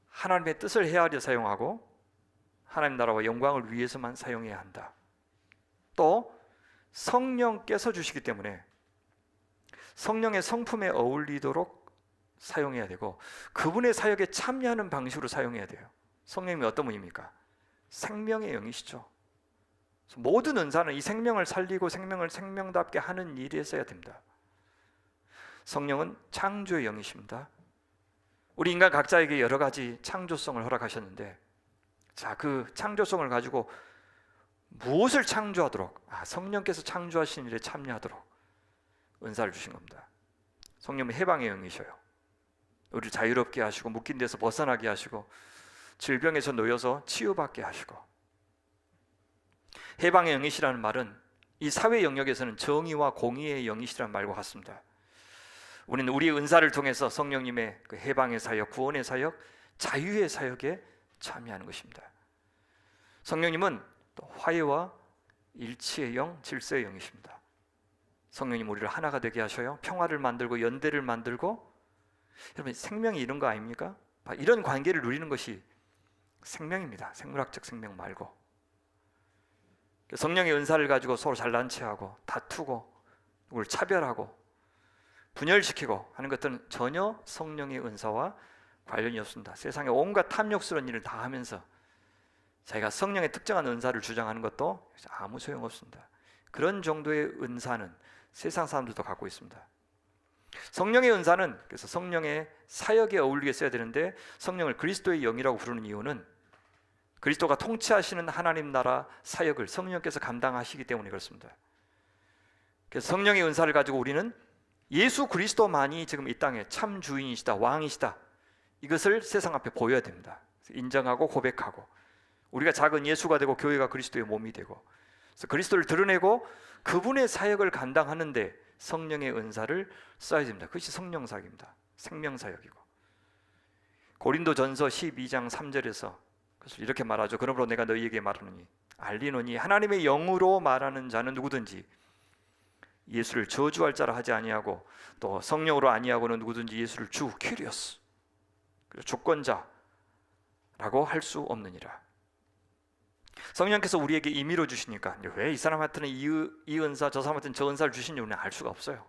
하나님의 뜻을 헤아려 사용하고 하나님 나라와 영광을 위해서만 사용해야 한다. 또 성령께서 주시기 때문에 성령의 성품에 어울리도록 사용해야 되고 그분의 사역에 참여하는 방식으로 사용해야 돼요. 성령님이 어떤 분입니까? 생명의 영이시죠. 모든 은사는 이 생명을 살리고 생명을 생명답게 하는 일에 써야 됩니다. 성령은 창조의 영이십니다. 우리 인간 각자에게 여러 가지 창조성을 허락하셨는데 자, 그 창조성을 가지고 무엇을 창조하도록 성령께서 창조하신 일에 참여하도록 은사를 주신 겁니다. 성령은 해방의 영이셔요. 우리를 자유롭게 하시고 묶인 데서 벗어나게 하시고 질병에서 놓여서 치유받게 하시고, 해방의 영이시라는 말은 이 사회 영역에서는 정의와 공의의 영이시라는 말과 같습니다. 우리는 우리의 은사를 통해서 성령님의 그 해방의 사역, 구원의 사역, 자유의 사역에 참여하는 것입니다. 성령님은 또 화해와 일치의 영, 질서의 영이십니다. 성령님 우리를 하나가 되게 하셔요. 평화를 만들고 연대를 만들고, 여러분 생명이 이런 거 아닙니까? 이런 관계를 누리는 것이 생명입니다. 생물학적 생명 말고. 성령의 은사를 가지고 서로 잘난 체하고 다투고 누굴 차별하고 분열시키고 하는 것들은 전혀 성령의 은사와 관련이 없습니다. 세상에 온갖 탐욕스러운 일을 다 하면서 자기가 성령의 특정한 은사를 주장하는 것도 아무 소용없습니다. 그런 정도의 은사는 세상 사람들도 갖고 있습니다. 성령의 은사는 그래서 성령의 사역에 어울리게 써야 되는데, 성령을 그리스도의 영이라고 부르는 이유는 그리스도가 통치하시는 하나님 나라 사역을 성령께서 감당하시기 때문에 그렇습니다. 그래서 성령의 은사를 가지고 우리는 예수 그리스도만이 지금 이 땅에 참 주인이시다, 왕이시다, 이것을 세상 앞에 보여야 됩니다. 인정하고 고백하고, 우리가 작은 예수가 되고 교회가 그리스도의 몸이 되고, 그래서 그리스도를 드러내고 그분의 사역을 감당하는데 성령의 은사를 써야 됩니다. 그것이 성령사역입니다. 생명사역이고, 고린도전서 12장 3절에서 그래서 이렇게 말하죠. 그러므로 내가 너희에게 말하노니 알리노니 하나님의 영으로 말하는 자는 누구든지 예수를 저주할 자라 하지 아니하고, 또 성령으로 아니하고는 누구든지 예수를 주 키리오스, 주권자라고 할 수 없느니라. 성령께서 우리에게 임의로 주시니까 왜 이 사람한테는 이 은사, 저 사람한테는 저 은사를 주시는지 우리는 알 수가 없어요.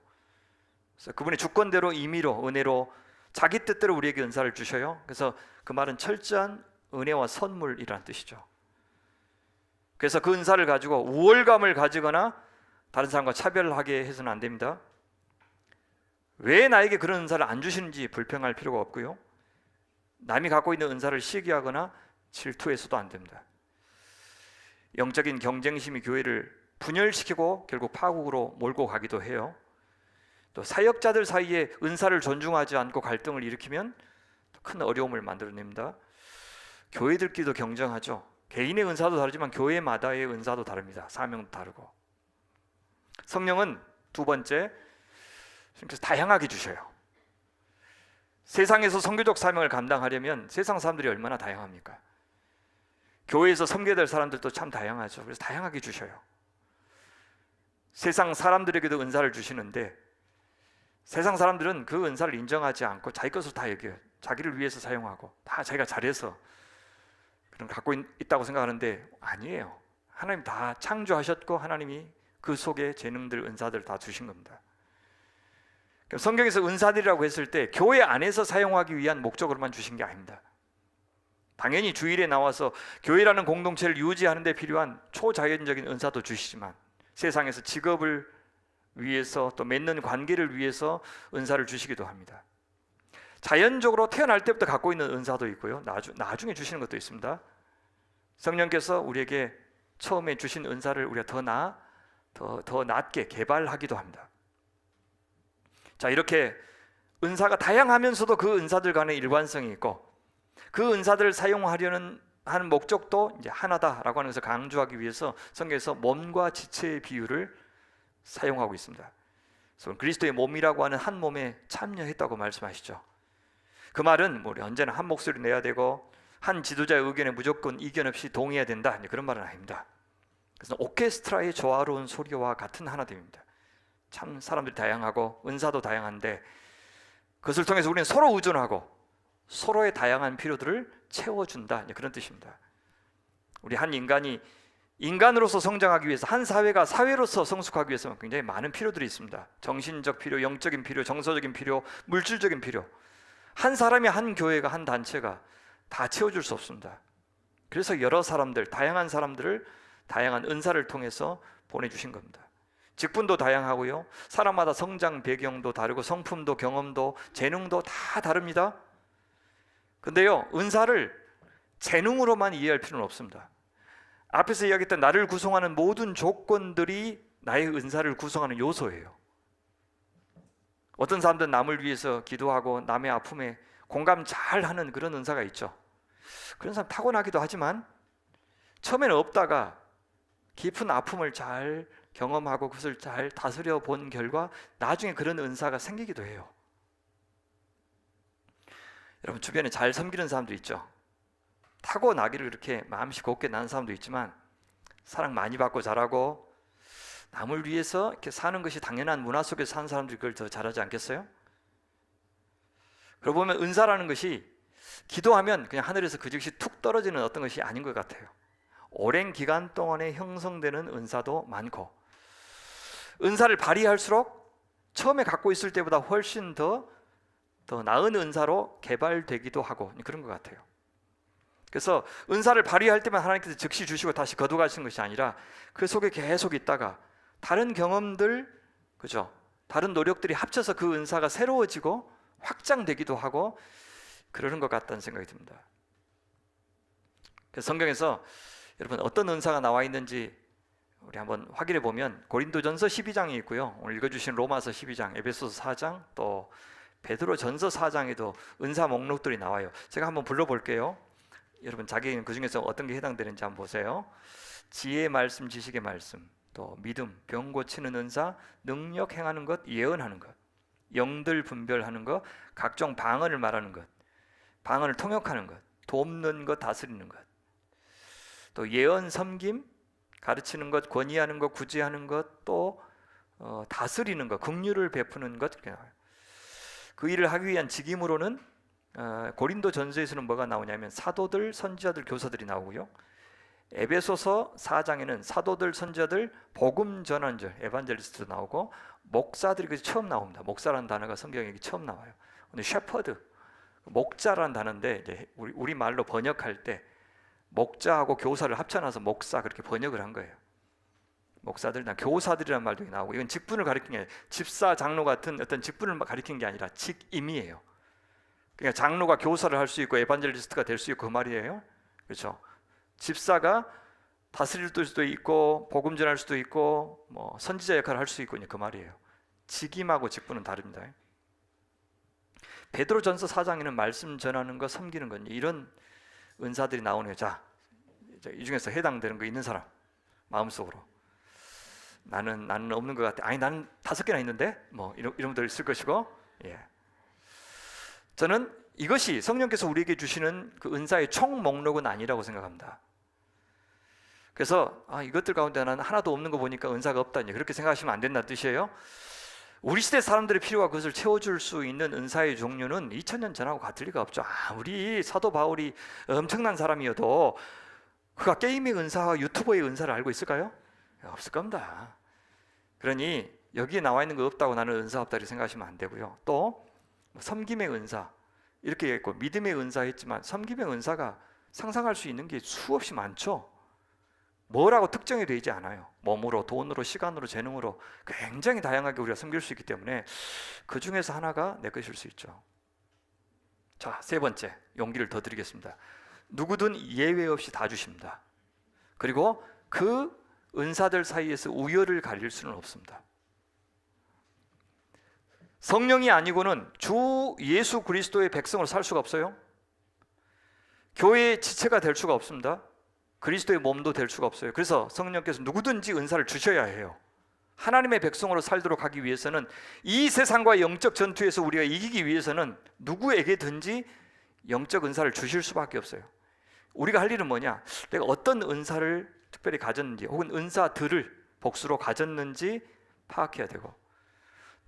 그래서 그분의 주권대로, 임의로, 은혜로 자기 뜻대로 우리에게 은사를 주셔요. 그래서 그 말은 철저한 은혜와 선물이라는 뜻이죠. 그래서 그 은사를 가지고 우월감을 가지거나 다른 사람과 차별하게 해서는 안 됩니다. 왜 나에게 그런 은사를 안 주시는지 불평할 필요가 없고요, 남이 갖고 있는 은사를 시기하거나 질투해서도 안 됩니다. 영적인 경쟁심이 교회를 분열시키고 결국 파국으로 몰고 가기도 해요. 또 사역자들 사이에 은사를 존중하지 않고 갈등을 일으키면 큰 어려움을 만들어냅니다. 교회들끼리도 경쟁하죠. 개인의 은사도 다르지만 교회마다의 은사도 다릅니다. 사명도 다르고. 성령은 두 번째, 다양하게 주셔요. 세상에서 선교적 사명을 감당하려면 세상 사람들이 얼마나 다양합니까? 교회에서 섬겨야 될 사람들도 참 다양하죠. 그래서 다양하게 주셔요. 세상 사람들에게도 은사를 주시는데 세상 사람들은 그 은사를 인정하지 않고 자기 것으로 다 여겨요. 자기를 위해서 사용하고 다 자기가 잘해서 그런 갖고 있다고 생각하는데 아니에요. 하나님 다 창조하셨고 하나님이 그 속에 재능들, 은사들 다 주신 겁니다. 성경에서 은사들이라고 했을 때 교회 안에서 사용하기 위한 목적으로만 주신 게 아닙니다. 당연히 주일에 나와서 교회라는 공동체를 유지하는 데 필요한 초자연적인 은사도 주시지만 세상에서 직업을 위해서 또 맺는 관계를 위해서 은사를 주시기도 합니다. 자연적으로 태어날 때부터 갖고 있는 은사도 있고요, 나중에 주시는 것도 있습니다. 성령께서 우리에게 처음에 주신 은사를 우리가 더 낮게 개발하기도 합니다. 자, 이렇게 은사가 다양하면서도 그 은사들 간의 일관성이 있고 그 은사들을 사용하려는 하는 목적도 이제 하나다라고 하는 것을 강조하기 위해서 성경에서 몸과 지체의 비유를 사용하고 있습니다. 그래서 그리스도의 몸이라고 하는 한 몸에 참여했다고 말씀하시죠. 그 말은 우리 언제나 한 목소리 내야 되고 한 지도자의 의견에 무조건 이견 없이 동의해야 된다, 그런 말은 아닙니다. 그래서 오케스트라의 조화로운 소리와 같은 하나됨입니다. 참 사람들이 다양하고 은사도 다양한데 그것을 통해서 우리는 서로 의존하고 서로의 다양한 필요들을 채워준다, 그런 뜻입니다. 우리 한 인간이 인간으로서 성장하기 위해서, 한 사회가 사회로서 성숙하기 위해서는 굉장히 많은 필요들이 있습니다. 정신적 필요, 영적인 필요, 정서적인 필요, 물질적인 필요. 한 사람이, 한 교회가, 한 단체가 다 채워줄 수 없습니다. 그래서 여러 사람들, 다양한 사람들을 다양한 은사를 통해서 보내주신 겁니다. 직분도 다양하고요, 사람마다 성장 배경도 다르고 성품도 경험도 재능도 다 다릅니다. 근데요, 은사를 재능으로만 이해할 필요는 없습니다. 앞에서 이야기했던 나를 구성하는 모든 조건들이 나의 은사를 구성하는 요소예요. 어떤 사람들은 남을 위해서 기도하고 남의 아픔에 공감 잘하는 그런 은사가 있죠. 그런 사람 타고나기도 하지만 처음에는 없다가 깊은 아픔을 잘 경험하고 그것을 잘 다스려 본 결과 나중에 그런 은사가 생기기도 해요. 여러분 주변에 잘 섬기는 사람도 있죠. 타고나기를 그렇게 마음씨 곱게 난 사람도 있지만 사랑 많이 받고 잘하고 남을 위해서 이렇게 사는 것이 당연한 문화 속에서 사는 사람들이 그걸 더 잘하지 않겠어요? 그러고 보면 은사라는 것이 기도하면 그냥 하늘에서 그 즉시 툭 떨어지는 어떤 것이 아닌 것 같아요. 오랜 기간 동안에 형성되는 은사도 많고 은사를 발휘할수록 처음에 갖고 있을 때보다 훨씬 더 나은 은사로 개발되기도 하고 그런 것 같아요. 그래서 은사를 발휘할 때만 하나님께서 즉시 주시고 다시 거두가시는 것이 아니라 그 속에 계속 있다가 다른 경험들, 그죠? 다른 노력들이 합쳐서 그 은사가 새로워지고 확장되기도 하고 그러는 것 같다는 생각이 듭니다. 그래서 성경에서 여러분 어떤 은사가 나와 있는지 우리 한번 확인해 보면 고린도전서 12장이 있고요. 오늘 읽어주신 로마서 12장, 에베소서 4장, 또 베드로전서 4장에도 은사 목록들이 나와요. 제가 한번 불러볼게요. 여러분 자기 그 중에서 어떤 게 해당되는지 한번 보세요. 지혜의 말씀, 지식의 말씀, 또 믿음, 병 고치는 은사, 능력 행하는 것, 예언하는 것, 영들 분별하는 것, 각종 방언을 말하는 것, 방언을 통역하는 것, 돕는 것, 다스리는 것, 또 예언, 섬김, 가르치는 것, 권위하는 것, 구제하는 것, 또 다스리는 것, 긍휼을 베푸는 것. 그 일을 하기 위한 직임으로는 고린도 전서에서는 뭐가 나오냐면 사도들, 선지자들, 교사들이 나오고요. 에베소서 4장에는 사도들, 선지자들, 복음 전환者, 에반젤리스트도 나오고 목사들이 처음 나옵니다. 목사라는 단어가 성경에 처음 나와요. 근데 셰퍼드, 목자라는 단어인데 이제 우리 말로 번역할 때 목자하고 교사를 합쳐놔서 목사 그렇게 번역을 한 거예요. 목사들이나 교사들이라는 말도 나오고 이건 직분을 가리키는 게 집사, 장로 같은 어떤 직분을 가리키는 게 아니라 직임이에요. 그러니까 장로가 교사를 할 수 있고 에반젤리스트가 될 수 있고 그 말이에요. 그렇죠? 집사가 다스릴 수도 있고 복음 전할 수도 있고 뭐 선지자 역할을 할 수 있고 그 말이에요. 직임하고 직분은 다릅니다. 베드로전서 4장에는 말씀 전하는 것, 섬기는 것 이런 은사들이 나오네요. 자, 이 중에서 해당되는 거 있는 사람 마음속으로 나는 없는 것 같아. 아니 나는 5개나 있는데 뭐 이런 분들 있을 것이고, 예. 저는 이것이 성령께서 우리에게 주시는 그 은사의 총 목록은 아니라고 생각합니다. 그래서 이것들 가운데 나는 하나도 없는 거 보니까 은사가 없다 그렇게 생각하시면 안 된다는 뜻이에요. 우리 시대 사람들의 필요와 그것을 채워줄 수 있는 은사의 종류는 2000년 전하고 같을 리가 없죠. 아무리 사도 바울이 엄청난 사람이어도 그가 게임의 은사와 유튜버의 은사를 알고 있을까요? 없을 겁니다. 그러니 여기에 나와 있는 거 없다고 나는 은사 없다 이렇게 생각하시면 안 되고요. 또 섬김의 은사 이렇게 있고 믿음의 은사 했지만 섬김의 은사가 상상할 수 있는 게 수없이 많죠. 뭐라고 특정이 되지 않아요. 몸으로, 돈으로, 시간으로, 재능으로 굉장히 다양하게 우리가 섬길 수 있기 때문에 그 중에서 하나가 내 것일 수 있죠. 자, 3번째 용기를 더 드리겠습니다. 누구든 예외 없이 다 주십니다. 그리고 그 은사들 사이에서 우열을 가릴 수는 없습니다. 성령이 아니고는 주 예수 그리스도의 백성으로 살 수가 없어요. 교회의 지체가 될 수가 없습니다. 그리스도의 몸도 될 수가 없어요. 그래서 성령께서 누구든지 은사를 주셔야 해요. 하나님의 백성으로 살도록 하기 위해서는 이 세상과 영적 전투에서 우리가 이기기 위해서는 누구에게든지 영적 은사를 주실 수밖에 없어요. 우리가 할 일은 뭐냐? 내가 어떤 은사를 특별히 가졌는지 혹은 은사들을 복수로 가졌는지 파악해야 되고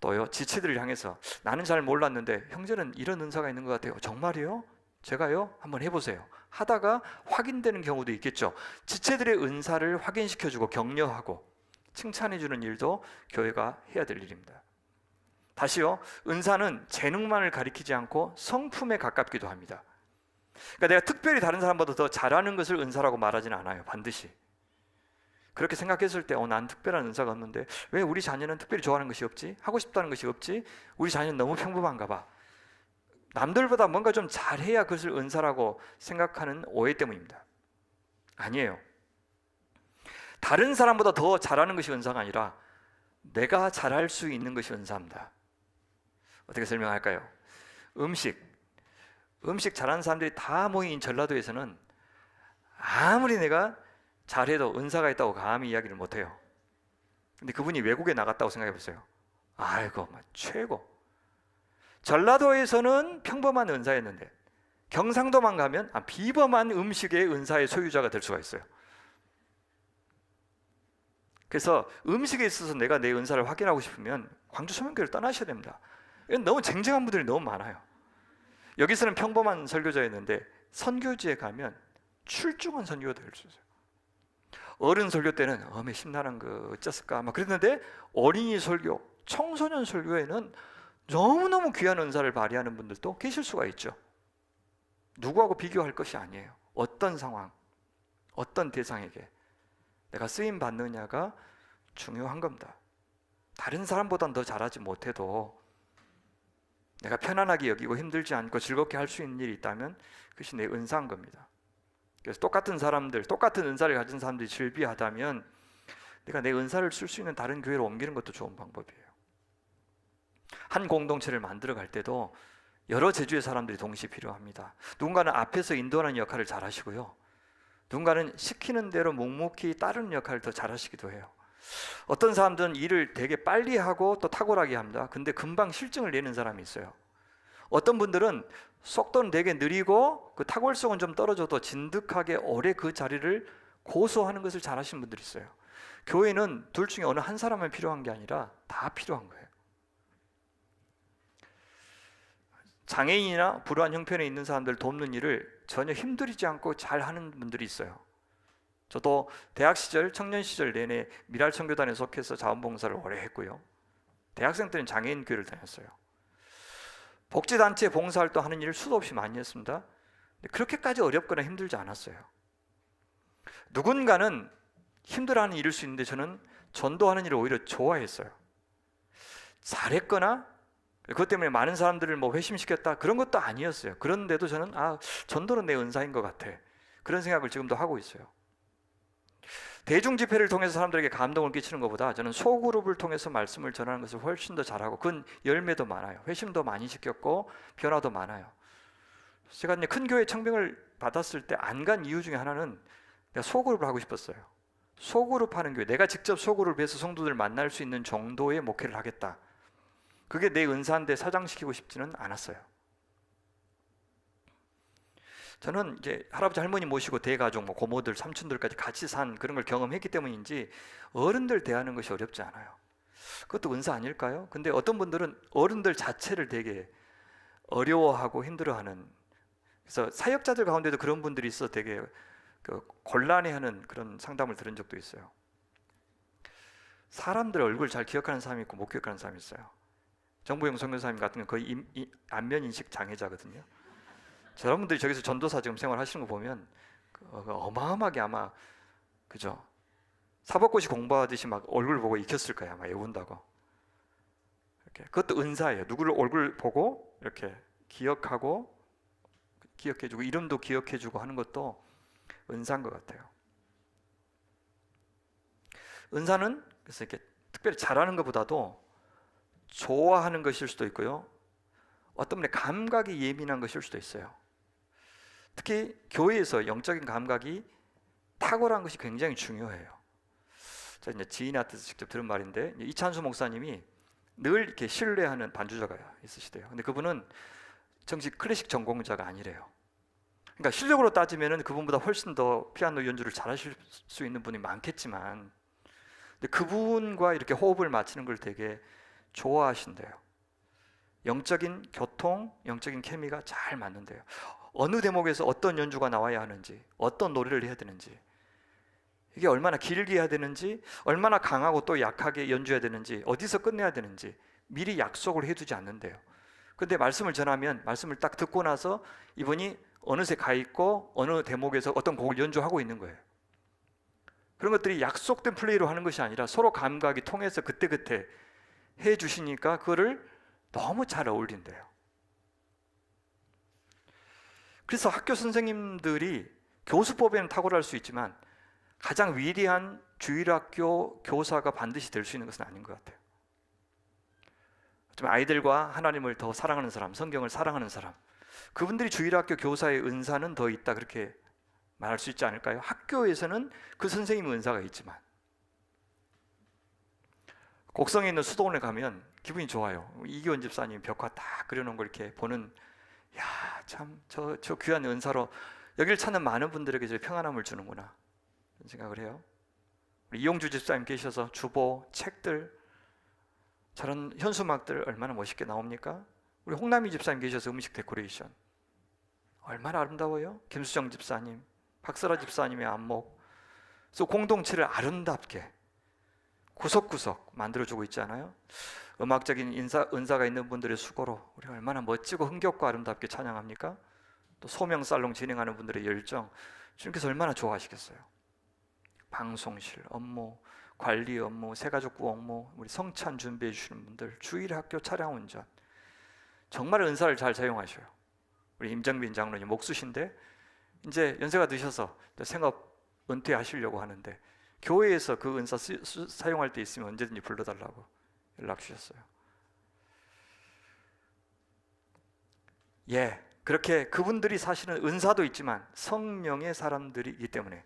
또요 지체들을 향해서 나는 잘 몰랐는데 형제는 이런 은사가 있는 것 같아요. 정말이요? 제가요? 한번 해보세요. 하다가 확인되는 경우도 있겠죠. 지체들의 은사를 확인시켜주고 격려하고 칭찬해주는 일도 교회가 해야 될 일입니다. 다시요, 은사는 재능만을 가리키지 않고 성품에 가깝기도 합니다. 그러니까 내가 특별히 다른 사람보다 더 잘하는 것을 은사라고 말하지는 않아요. 반드시 그렇게 생각했을 때 난 특별한 은사가 없는데 왜 우리 자녀는 특별히 좋아하는 것이 없지? 하고 싶다는 것이 없지? 우리 자녀는 너무 평범한가 봐. 남들보다 뭔가 좀 잘해야 그것을 은사라고 생각하는 오해 때문입니다. 아니에요. 다른 사람보다 더 잘하는 것이 은사가 아니라 내가 잘할 수 있는 것이 은사입니다. 어떻게 설명할까요? 음식, 음식 잘하는 사람들이 다 모인 전라도에서는 아무리 내가 잘해도 은사가 있다고 감히 이야기를 못해요. 근데 그분이 외국에 나갔다고 생각해 보세요. 아이고, 최고. 전라도에서는 평범한 은사였는데 경상도만 가면 비범한 음식의 은사의 소유자가 될 수가 있어요. 그래서 음식에 있어서 내가 내 은사를 확인하고 싶으면 광주 소명교회를 떠나셔야 됩니다. 너무 쟁쟁한 분들이 너무 많아요. 여기서는 평범한 설교자였는데 선교지에 가면 출중한 선교가 될 수 있어요. 어른 설교 때는 어메 심란한 거 어쩌을까 막 그랬는데, 어린이 설교, 청소년 설교에는 너무너무 귀한 은사를 발휘하는 분들도 계실 수가 있죠. 누구하고 비교할 것이 아니에요. 어떤 상황, 어떤 대상에게 내가 쓰임 받느냐가 중요한 겁니다. 다른 사람보다는 더 잘하지 못해도 내가 편안하게 여기고 힘들지 않고 즐겁게 할 수 있는 일이 있다면 그것이 내 은사인 겁니다. 그래서 똑같은 사람들, 똑같은 은사를 가진 사람들이 즐비하다면 내가 내 은사를 쓸 수 있는 다른 교회로 옮기는 것도 좋은 방법이에요. 한 공동체를 만들어 갈 때도 여러 재주의 사람들이 동시에 필요합니다. 누군가는 앞에서 인도하는 역할을 잘 하시고요, 누군가는 시키는 대로 묵묵히 따르는 역할을 더 잘 하시기도 해요. 어떤 사람들은 일을 되게 빨리 하고 또 탁월하게 합니다. 근데 금방 실증을 내는 사람이 있어요. 어떤 분들은 속도는 되게 느리고 그 탁월성은 좀 떨어져도 진득하게 오래 그 자리를 고수하는 것을 잘 하시는 분들이 있어요. 교회는 둘 중에 어느 한 사람만 필요한 게 아니라 다 필요한 거예요. 장애인이나 불우한 형편에 있는 사람들 돕는 일을 전혀 힘들이지 않고 잘 하는 분들이 있어요. 저도 대학 시절, 청년 시절 내내 미랄청교단에 속해서 자원봉사를 오래 했고요, 대학생 때는 장애인 교회를 다녔어요. 복지단체 봉사활동 하는 일을 수도 없이 많이 했습니다. 그렇게까지 어렵거나 힘들지 않았어요. 누군가는 힘들어하는 일일 수 있는데 저는 전도하는 일을 오히려 좋아했어요. 잘했거나 그것 때문에 많은 사람들을 회심시켰다 그런 것도 아니었어요. 그런데도 저는 전도는 내 은사인 것 같아, 그런 생각을 지금도 하고 있어요. 대중 집회를 통해서 사람들에게 감동을 끼치는 것보다 저는 소그룹을 통해서 말씀을 전하는 것을 훨씬 더 잘하고, 그건 열매도 많아요. 회심도 많이 시켰고 변화도 많아요. 제가 이제 큰 교회 청빙을 받았을 때 안 간 이유 중에 하나는 내가 소그룹을 하고 싶었어요. 소그룹 하는 교회, 내가 직접 소그룹을 해서 성도들 만날 수 있는 정도의 목회를 하겠다. 그게 내 은사인데 사장시키고 싶지는 않았어요. 저는 이제 할아버지 할머니 모시고 대가족, 고모들, 삼촌들까지 같이 산 그런 걸 경험했기 때문인지 어른들 대하는 것이 어렵지 않아요. 그것도 은사 아닐까요? 근데 어떤 분들은 어른들 자체를 되게 어려워하고 힘들어하는, 그래서 사역자들 가운데도 그런 분들이 있어 되게 곤란해하는 그런 상담을 들은 적도 있어요. 사람들 얼굴 잘 기억하는 사람이 있고 못 기억하는 사람이 있어요. 정부영 선교사님 같은 경우는 거의 안면인식 장애자거든요. 여러분들이 저기서 전도사 지금 생활하시는 거 보면 어마어마하게 아마 그죠? 사법고시 공부하듯이 막 얼굴 보고 익혔을 거야, 아마 외운다고. 이렇게 그것도 은사예요. 누구를 얼굴 보고 이렇게 기억하고 기억해주고 이름도 기억해주고 하는 것도 은사인 것 같아요. 은사는 그래서 이렇게 특별히 잘하는 것보다도 좋아하는 것일 수도 있고요, 어떤 분의 감각이 예민한 것일 수도 있어요. 특히 교회에서 영적인 감각이 탁월한 것이 굉장히 중요해요. 제가 이제 지인한테서 직접 들은 말인데, 이찬수 목사님이 늘 이렇게 신뢰하는 반주자가 있으시대요. 근데 그분은 정식 클래식 전공자가 아니래요. 그러니까 실력으로 따지면은 그분보다 훨씬 더 피아노 연주를 잘하실 수 있는 분이 많겠지만, 근데 그분과 이렇게 호흡을 맞추는 걸 되게 좋아하신대요. 영적인 교통, 영적인 케미가 잘 맞는데요. 어느 대목에서 어떤 연주가 나와야 하는지, 어떤 노래를 해야 되는지, 이게 얼마나 길게 해야 되는지, 얼마나 강하고 또 약하게 연주해야 되는지, 어디서 끝내야 되는지 미리 약속을 해두지 않는데요. 근데 말씀을 전하면 말씀을 딱 듣고 나서 이분이 어느새 가 있고 어느 대목에서 어떤 곡을 연주하고 있는 거예요. 그런 것들이 약속된 플레이로 하는 것이 아니라 서로 감각이 통해서 그때그때 해 주시니까 그거를 너무 잘 어울린대요. 그래서 학교 선생님들이 교수법에는 탁월할 수 있지만 가장 위대한 주일학교 교사가 반드시 될 수 있는 것은 아닌 것 같아요. 좀 아이들과 하나님을 더 사랑하는 사람, 성경을 사랑하는 사람, 그분들이 주일학교 교사의 은사는 더 있다 그렇게 말할 수 있지 않을까요? 학교에서는 그 선생님의 은사가 있지만 곡성에 있는 수도원에 가면 기분이 좋아요. 이기원 집사님 벽화 딱 그려놓은 걸 이렇게 보는, 야, 참 저 귀한 은사로 여기를 찾는 많은 분들에게 저 평안함을 주는구나 그런 생각을 해요. 우리 이용주 집사님 계셔서 주보, 책들, 저런 현수막들 얼마나 멋있게 나옵니까? 우리 홍남희 집사님 계셔서 음식 데코레이션 얼마나 아름다워요? 김수정 집사님, 박설아 집사님의 안목, 그래서 공동체를 아름답게 구석구석 만들어주고 있잖아요. 음악적인 은사가 있는 분들의 수고로 우리 얼마나 멋지고 흥겹고 아름답게 찬양합니까? 또 소명살롱 진행하는 분들의 열정, 주님께서 얼마나 좋아하시겠어요. 방송실 업무, 관리 업무, 새가족부 업무, 우리 성찬 준비해 주시는 분들, 주일학교 차량 운전, 정말 은사를 잘 사용하셔요. 우리 임정빈 장로님 목수신데 이제 연세가 드셔서 생업 은퇴하시려고 하는데 교회에서 그 은사 사용할 때 있으면 언제든지 불러달라고 연락 주셨어요. 예, 그렇게 그분들이 사실은 은사도 있지만 성령의 사람들이기 때문에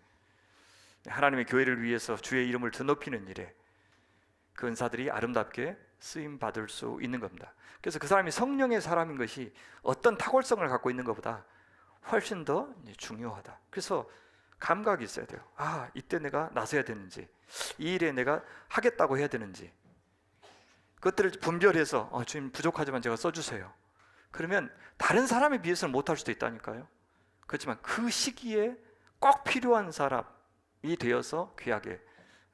하나님의 교회를 위해서 주의 이름을 드높이는 일에 그 은사들이 아름답게 쓰임 받을 수 있는 겁니다. 그래서 그 사람이 성령의 사람인 것이 어떤 탁월성을 갖고 있는 것보다 훨씬 더 중요하다. 그래서 감각이 있어야 돼요. 아, 이때 내가 나서야 되는지, 이 일에 내가 하겠다고 해야 되는지, 그것들을 분별해서 주님 부족하지만 제가 써주세요. 그러면 다른 사람에 비해서는 못할 수도 있다니까요. 그렇지만 그 시기에 꼭 필요한 사람이 되어서 귀하게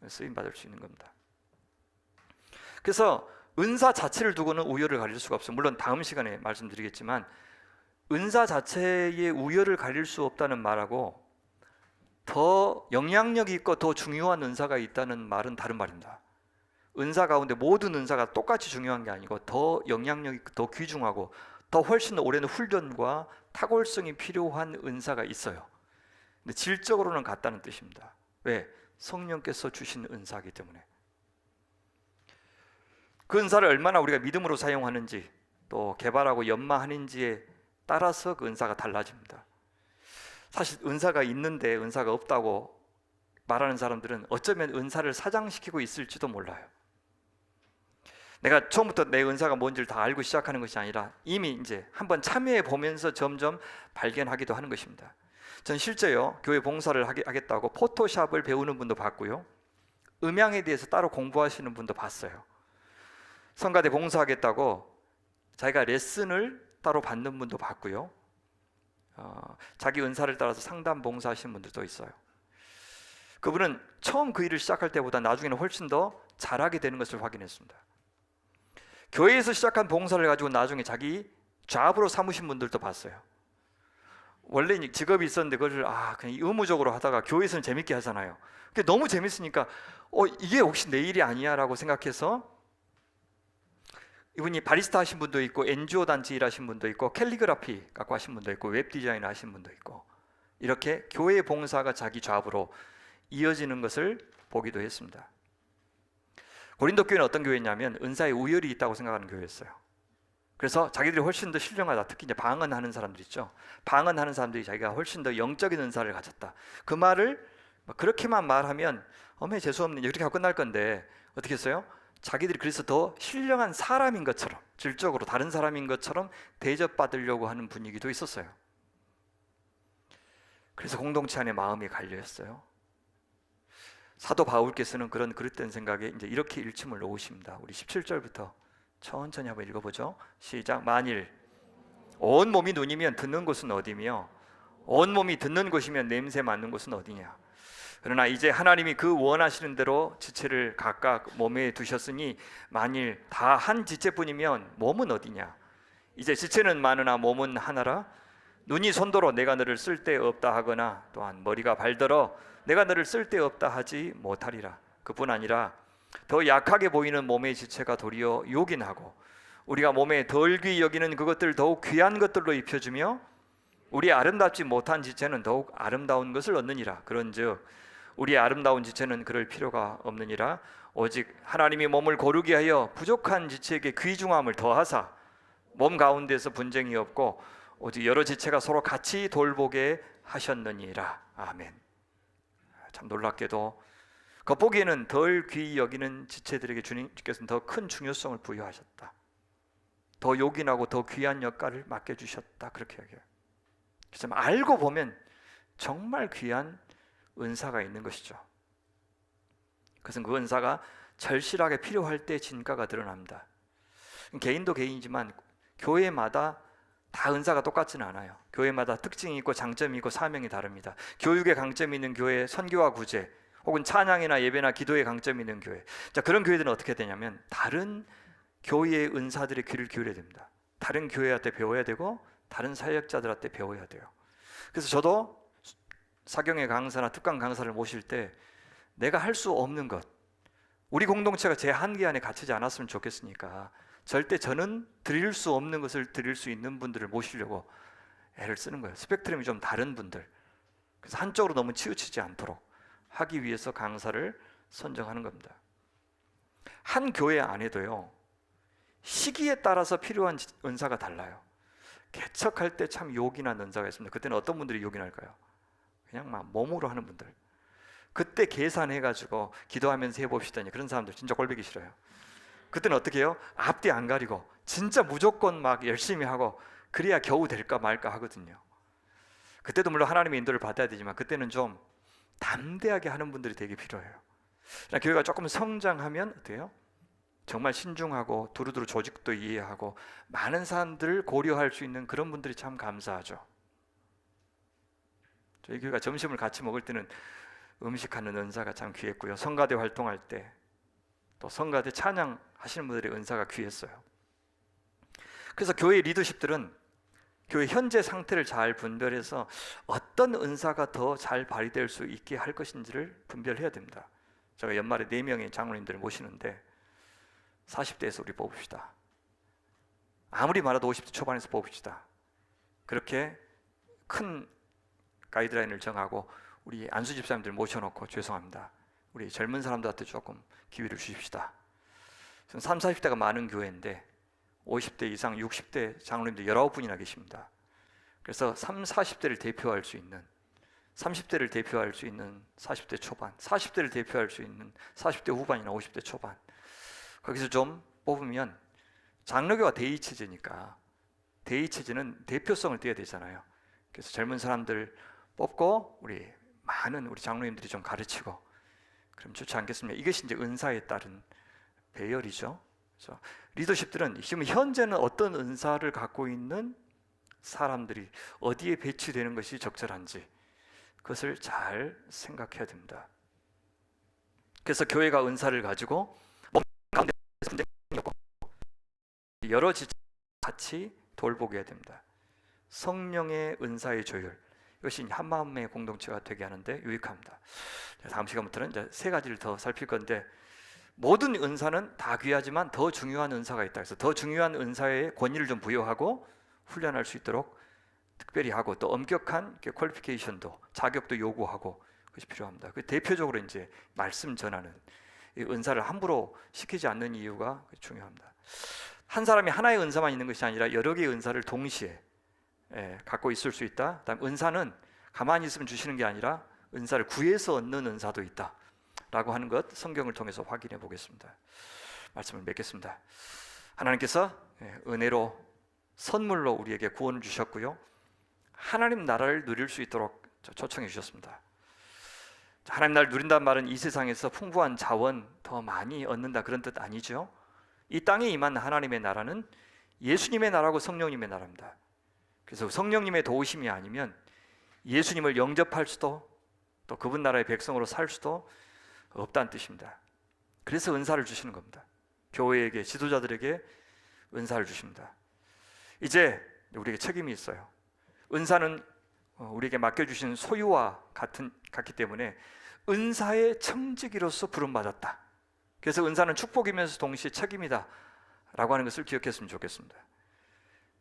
쓰임받을 수 있는 겁니다. 그래서 은사 자체를 두고는 우열을 가릴 수가 없어요. 물론 다음 시간에 말씀드리겠지만 은사 자체의 우열을 가릴 수 없다는 말하고 더 영향력이 있고 더 중요한 은사가 있다는 말은 다른 말입니다. 은사 가운데 모든 은사가 똑같이 중요한 게 아니고 더 영향력이 더 귀중하고 더 훨씬 오랜 훈련과 탁월성이 필요한 은사가 있어요. 근데 질적으로는 같다는 뜻입니다. 왜? 성령께서 주신 은사이기 때문에. 그 은사를 얼마나 우리가 믿음으로 사용하는지 또 개발하고 연마하는지에 따라서 그 은사가 달라집니다. 사실 은사가 있는데 은사가 없다고 말하는 사람들은 어쩌면 은사를 사장시키고 있을지도 몰라요. 내가 처음부터 내 은사가 뭔지를 다 알고 시작하는 것이 아니라 이미 이제 한번 참여해 보면서 점점 발견하기도 하는 것입니다. 전 실제요, 교회 봉사를 하겠다고 포토샵을 배우는 분도 봤고요, 음향에 대해서 따로 공부하시는 분도 봤어요. 성가대 봉사하겠다고 자기가 레슨을 따로 받는 분도 봤고요, 자기 은사를 따라서 상담 봉사하시는 분들도 있어요. 그분은 처음 그 일을 시작할 때보다 나중에는 훨씬 더 잘하게 되는 것을 확인했습니다. 교회에서 시작한 봉사를 가지고 나중에 자기 잡으로 삼으신 분들도 봤어요. 원래 직업이 있었는데 그걸 그냥 의무적으로 하다가 교회에서는 재밌게 하잖아요. 근데 너무 재밌으니까 이게 혹시 내 일이 아니야 라고 생각해서 이분이 바리스타 하신 분도 있고 NGO 단체 일하신 분도 있고 캘리그라피 갖고 하신 분도 있고 웹 디자인 하신 분도 있고 이렇게 교회 봉사가 자기 잡으로 이어지는 것을 보기도 했습니다. 고린도 교회는 어떤 교회냐면 은사의 우열이 있다고 생각하는 교회였어요. 그래서 자기들이 훨씬 더 신령하다. 특히 이제 방언하는 사람들 있죠. 방언하는 사람들이 자기가 훨씬 더 영적인 은사를 가졌다. 그 말을 그렇게만 말하면 어메 재수없는 이렇게 하고 끝날 건데 어떻게 했어요? 자기들이 그래서 더 신령한 사람인 것처럼, 질적으로 다른 사람인 것처럼 대접받으려고 하는 분위기도 있었어요. 그래서 공동체 안에 마음이 갈려있어요. 사도 바울께서는 그런 그릇된 생각에 이제 이렇게 일침을 놓으십니다. 우리 17절부터 천천히 한번 읽어보죠. 시작. 만일 온 몸이 눈이면 듣는 곳은 어디며 온 몸이 듣는 곳이면 냄새 맡는 곳은 어디냐. 그러나 이제 하나님이 그 원하시는 대로 지체를 각각 몸에 두셨으니 만일 다 한 지체뿐이면 몸은 어디냐. 이제 지체는 많으나 몸은 하나라. 눈이 손더러 내가 너를 쓸데없다 하거나 또한 머리가 발더러 내가 너를 쓸데없다 하지 못하리라. 그뿐 아니라 더 약하게 보이는 몸의 지체가 도리어 요긴하고 우리가 몸에 덜 귀히 여기는 그것들 더욱 귀한 것들로 입혀주며 우리 아름답지 못한 지체는 더욱 아름다운 것을 얻느니라. 그런즉 우리의 아름다운 지체는 그럴 필요가 없느니라. 오직 하나님이 몸을 거룩히 하여 부족한 지체에게 귀중함을 더하사 몸 가운데서 분쟁이 없고 오직 여러 지체가 서로 같이 돌보게 하셨느니라. 아멘. 참 놀랍게도 겉보기에는 덜 귀히 여기는 지체들에게 주님께서는 더 큰 중요성을 부여하셨다. 더 요긴하고 더 귀한 역할을 맡겨주셨다. 그렇게 여겨요. 그래서 알고 보면 정말 귀한 은사가 있는 것이죠. 그것은 그 은사가 절실하게 필요할 때 진가가 드러납니다. 개인도 개인이지만 교회마다 다 은사가 똑같지는 않아요. 교회마다 특징이 있고 장점이 있고 사명이 다릅니다. 교육에 강점이 있는 교회, 선교와 구제, 혹은 찬양이나 예배나 기도에 강점이 있는 교회. 자, 그런 교회들은 어떻게 되냐면 다른 교회의 은사들의 귀를 기울여야 됩니다. 다른 교회한테 배워야 되고 다른 사역자들한테 배워야 돼요. 그래서 저도 사경의 강사나 특강 강사를 모실 때 내가 할 수 없는 것, 우리 공동체가 제 한계 안에 갇히지 않았으면 좋겠으니까 절대 저는 드릴 수 없는 것을 드릴 수 있는 분들을 모시려고 애를 쓰는 거예요. 스펙트럼이 좀 다른 분들. 그래서 한쪽으로 너무 치우치지 않도록 하기 위해서 강사를 선정하는 겁니다. 한 교회 안에도요, 시기에 따라서 필요한 은사가 달라요. 개척할 때 참 요긴한 은사가 있습니다. 그때는 어떤 분들이 요긴할까요? 그냥 막 몸으로 하는 분들. 그때 계산해가지고 기도하면서 해봅시다. 그런 사람들 진짜 꼴보기 싫어요. 그때는 어떻게 해요? 앞뒤 안 가리고 진짜 무조건 막 열심히 하고 그래야 겨우 될까 말까 하거든요. 그때도 물론 하나님의 인도를 받아야 되지만 그때는 좀 담대하게 하는 분들이 되게 필요해요. 교회가 조금 성장하면 어때요? 정말 신중하고 두루두루 조직도 이해하고 많은 사람들을 고려할 수 있는 그런 분들이 참 감사하죠. 저희 교회가 점심을 같이 먹을 때는 음식하는 은사가 참 귀했고요. 성가대 활동할 때 또 성가대 찬양하시는 분들의 은사가 귀했어요. 그래서 교회 리더십들은 교회 현재 상태를 잘 분별해서 어떤 은사가 더 잘 발휘될 수 있게 할 것인지를 분별해야 됩니다. 제가 연말에 4명의 장로님들을 모시는데 40대에서 우리 뽑읍시다. 아무리 많아도 50대 초반에서 뽑읍시다. 그렇게 큰 가이드라인을 정하고 우리 안수 집사님들 모셔놓고 죄송합니다. 우리 젊은 사람들한테 조금 기회를 주십시다. 30, 40대가 많은 교회인데 50대 이상 60대 장로님들 19분이나 계십니다. 그래서 30, 40대를 대표할 수 있는 30대를 대표할 수 있는 40대 초반, 40대를 대표할 수 있는 40대 후반이나 50대 초반, 거기서 좀 뽑으면 장로교가 대의체제니까 대의체제는 대표성을 띄어야 되잖아요. 그래서 젊은 사람들 뽑고 많은 우리 장로님들이 좀 가르치고 그럼 좋지 않겠습니까? 이것이 이제 은사에 따른 배열이죠. 그래서 리더십들은 지금 현재는 어떤 은사를 갖고 있는 사람들이 어디에 배치되는 것이 적절한지 그것을 잘 생각해야 됩니다. 그래서 교회가 은사를 가지고 가운데 여러 지체 같이 돌보게 해야 됩니다. 성령의 은사의 조율, 이것이 한마음의 공동체가 되게 하는데 유익합니다. 다음 시간부터는 이제 3가지를 더 살필 건데, 모든 은사는 다 귀하지만 더 중요한 은사가 있다. 그래서 더 중요한 은사에 권위를 좀 부여하고 훈련할 수 있도록 특별히 하고, 또 엄격한 퀄리피케이션도 자격도 요구하고 그것이 필요합니다. 그 대표적으로 이제 말씀 전하는 이 은사를 함부로 시키지 않는 이유가 중요합니다. 한 사람이 하나의 은사만 있는 것이 아니라 여러 개의 은사를 동시에 갖고 있을 수 있다. 그다음 은사는 가만히 있으면 주시는 게 아니라 은사를 구해서 얻는 은사도 있다 라고 하는 것 성경을 통해서 확인해 보겠습니다. 말씀을 맺겠습니다. 하나님께서 은혜로 선물로 우리에게 구원을 주셨고요, 하나님 나라를 누릴 수 있도록 초청해 주셨습니다. 하나님 나라를 누린다는 말은 이 세상에서 풍부한 자원 더 많이 얻는다 그런 뜻 아니죠. 이 땅에 임한 하나님의 나라는 예수님의 나라고 성령님의 나라입니다. 그래서 성령님의 도우심이 아니면 예수님을 영접할 수도, 또 그분 나라의 백성으로 살 수도 없다는 뜻입니다. 그래서 은사를 주시는 겁니다. 교회에게, 지도자들에게 은사를 주십니다. 이제 우리에게 책임이 있어요. 은사는 우리에게 맡겨주신 소유와 같기 때문에 은사의 청지기로서 부름받았다. 그래서 은사는 축복이면서 동시에 책임이다 라고 하는 것을 기억했으면 좋겠습니다.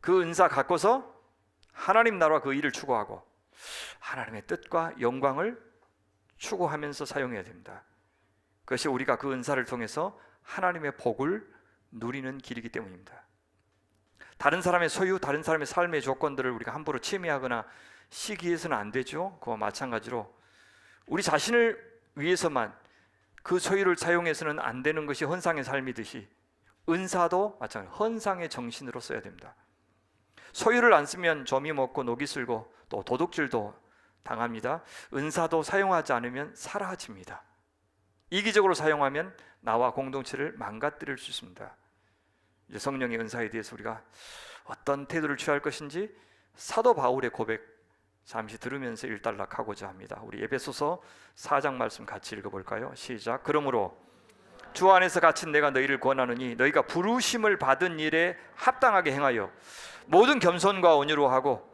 그 은사 갖고서 하나님 나라와 그 일을 추구하고 하나님의 뜻과 영광을 추구하면서 사용해야 됩니다. 그것이 우리가 그 은사를 통해서 하나님의 복을 누리는 길이기 때문입니다. 다른 사람의 소유, 다른 사람의 삶의 조건들을 우리가 함부로 침해하거나 시기해서는 안 되죠. 그와 마찬가지로 우리 자신을 위해서만 그 소유를 사용해서는 안 되는 것이 헌상의 삶이듯이 은사도 마찬가지로 헌상의 정신으로 써야 됩니다. 소유를 안 쓰면 점이 먹고 녹이 슬고 또 도둑질도 당합니다. 은사도 사용하지 않으면 사라집니다. 이기적으로 사용하면 나와 공동체를 망가뜨릴 수 있습니다. 이제 성령의 은사에 대해서 우리가 어떤 태도를 취할 것인지 사도 바울의 고백 잠시 들으면서 일단락하고자 합니다. 우리 에베소서 4장 말씀 같이 읽어볼까요? 시작. 그러므로 주 안에서 갇힌 내가 너희를 권하노니 너희가 부르심을 받은 일에 합당하게 행하여 모든 겸손과 온유로 하고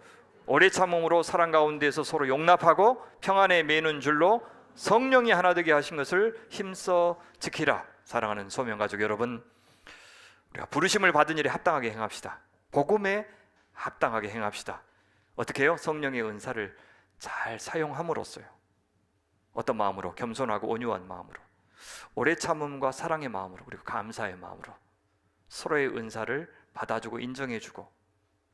오래 참음으로 사랑 가운데서 서로 용납하고 평안에 매는 줄로 성령이 하나 되게 하신 것을 힘써 지키라. 사랑하는 소명가족 여러분, 우리가 부르심을 받은 일에 합당하게 행합시다. 복음에 합당하게 행합시다. 어떻게 해요? 성령의 은사를 잘 사용함으로써요. 어떤 마음으로? 겸손하고 온유한 마음으로, 오래 참음과 사랑의 마음으로, 그리고 감사의 마음으로 서로의 은사를 받아주고 인정해주고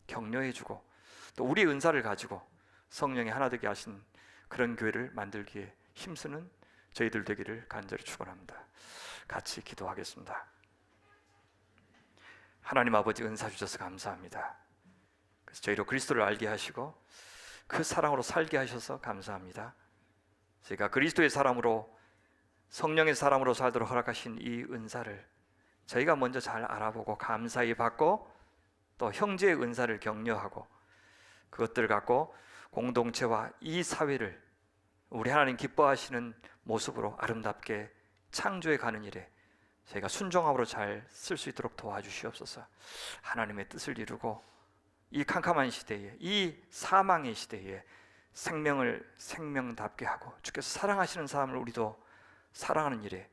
격려해주고 또 우리의 은사를 가지고 성령이 하나 되게 하신 그런 교회를 만들기에 힘쓰는 저희들 되기를 간절히 축원합니다. 같이 기도하겠습니다. 하나님 아버지, 은사 주셔서 감사합니다. 그래서 저희로 그리스도를 알게 하시고 그 사랑으로 살게 하셔서 감사합니다. 저희가 그리스도의 사람으로, 성령의 사람으로 살도록 허락하신 이 은사를 저희가 먼저 잘 알아보고 감사히 받고 또 형제의 은사를 격려하고 그것들을 갖고 공동체와 이 사회를 우리 하나님 기뻐하시는 모습으로 아름답게 창조해 가는 일에 저희가 순종함으로 잘 쓸 수 있도록 도와주시옵소서. 하나님의 뜻을 이루고 이 캄캄한 시대에, 이 사망의 시대에 생명을 생명답게 하고 주께서 사랑하시는 사람을 우리도 사랑하는 일에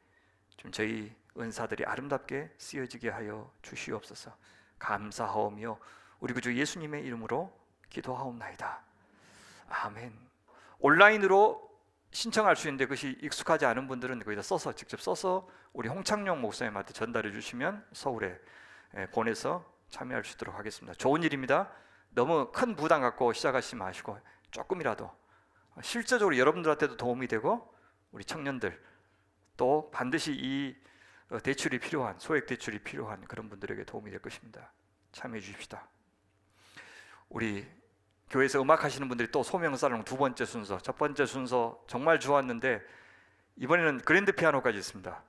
좀 저희 은사들이 아름답게 쓰여지게 하여 주시옵소서. 감사하오며 우리 구주 예수님의 이름으로 기도하옵나이다. 아멘. 온라인으로 신청할 수 있는데 그것이 익숙하지 않은 분들은 거기다 써서 직접 써서 우리 홍창용 목사님한테 전달해 주시면 서울에 보내서 참여할 수 있도록 하겠습니다. 좋은 일입니다. 너무 큰 부담 갖고 시작하시지 마시고 조금이라도 실제적으로 여러분들한테도 도움이 되고 우리 청년들 또 반드시 이 대출이 필요한, 소액 대출이 필요한 그런 분들에게 도움이 될 것입니다. 참여해 주십시다. 우리 교회에서 음악 하시는 분들이 또 소명사랑 두 번째 순서, 첫 번째 순서 정말 좋았는데 이번에는 그랜드 피아노까지 있습니다.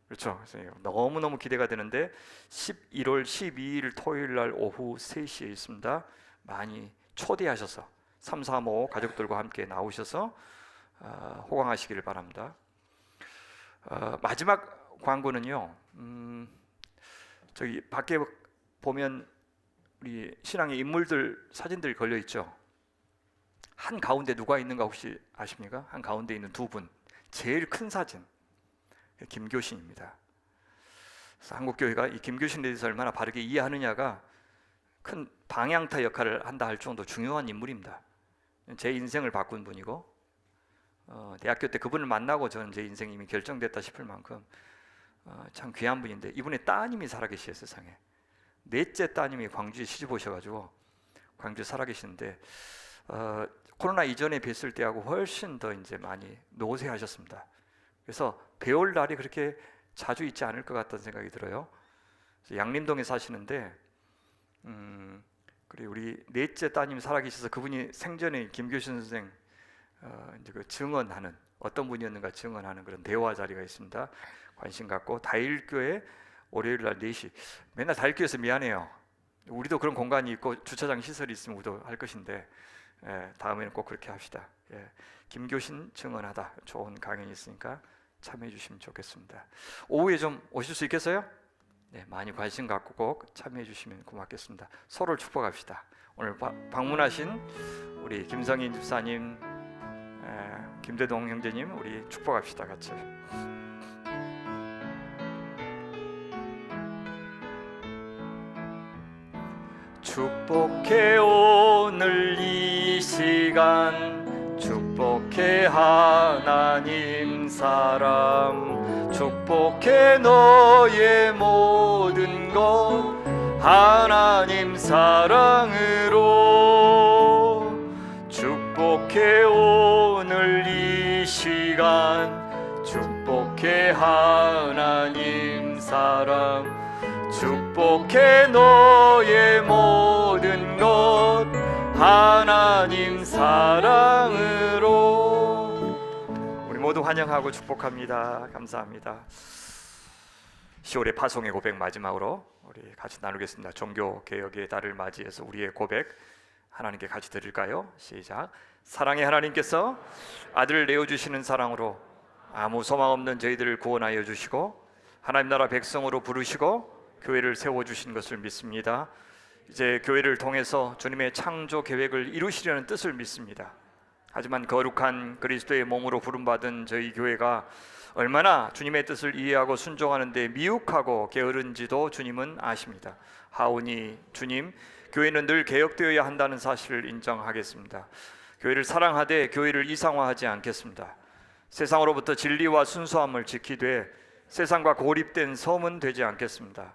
그렇죠? 너무너무 기대가 되는데 11월 12일 토요일 날 오후 3시에 있습니다. 많이 초대하셔서 335 가족들과 함께 나오셔서 호강하시기를 바랍니다. 마지막 광고는요, 저기 밖에 보면 우리 신앙의 인물들 사진들이 걸려 있죠. 한 가운데 누가 있는가 혹시 아십니까? 한 가운데 있는 두 분, 제일 큰 사진 김교신입니다. 그래서 한국교회가 이 김교신에 대해서 얼마나 바르게 이해하느냐가 큰 방향타 역할을 한다 할 정도 중요한 인물입니다. 제 인생을 바꾼 분이고 대학교 때 그분을 만나고 저는 제 인생이 이미 결정됐다 싶을 만큼 참 귀한 분인데 이분의 따님이 살아계시요. 세상에 넷째 따님이 광주에 시집 오셔가지고 광주에 살아계시는데 코로나 이전에 뵀을 때하고 훨씬 더 이제 많이 노쇠하셨습니다. 그래서 배울 날이 그렇게 자주 있지 않을 것 같다는 생각이 들어요. 양림동에 사시는데 그리고 우리 넷째 따님이 살아계셔서 그분이 생전에 김교신 선생 이제 그 증언하는 어떤 분이었는가 증언하는 그런 대화 자리가 있습니다. 관심 갖고 다일교회 월요일 날 4시 맨날 다일교회에서 미안해요. 우리도 그런 공간이 있고 주차장 시설이 있으면 우리도 할 것인데 다음에는 꼭 그렇게 합시다. 김교신 증언하다 좋은 강연이 있으니까 참여해 주시면 좋겠습니다. 오후에 좀 오실 수 있겠어요? 네, 많이 관심 갖고 꼭 참여해 주시면 고맙겠습니다. 서로를 축복합시다. 오늘 방문하신 우리 김성인 집사님, 김대동 형제님 우리 축복합시다. 같이. 축복해 오늘 이 시간, 축복해 하나님 사람, 축복해 너의 모든 것 하나님 사랑으로 축복해 오늘 이 시간 축복해 하나님 사랑 축복해 너의 모든 것 하나님 사랑으로 우리 모두 환영하고 축복합니다. 감사합니다. 10월의 파송의 고백 마지막으로 우리 같이 나누겠습니다. 종교개혁의 달을 맞이해서 우리의 고백 하나님께 같이 드릴까요? 시작. 사랑의 하나님께서 아들을 내어주시는 사랑으로 아무 소망 없는 저희들을 구원하여 주시고 하나님 나라 백성으로 부르시고 교회를 세워주신 것을 믿습니다. 이제 교회를 통해서 주님의 창조 계획을 이루시려는 뜻을 믿습니다. 하지만 거룩한 그리스도의 몸으로 부름받은 저희 교회가 얼마나 주님의 뜻을 이해하고 순종하는 데 미혹하고 게으른지도 주님은 아십니다. 하오니 주님, 교회는 늘 개혁되어야 한다는 사실을 인정하겠습니다. 교회를 사랑하되 교회를 이상화하지 않겠습니다. 세상으로부터 진리와 순수함을 지키되 세상과 고립된 섬은 되지 않겠습니다.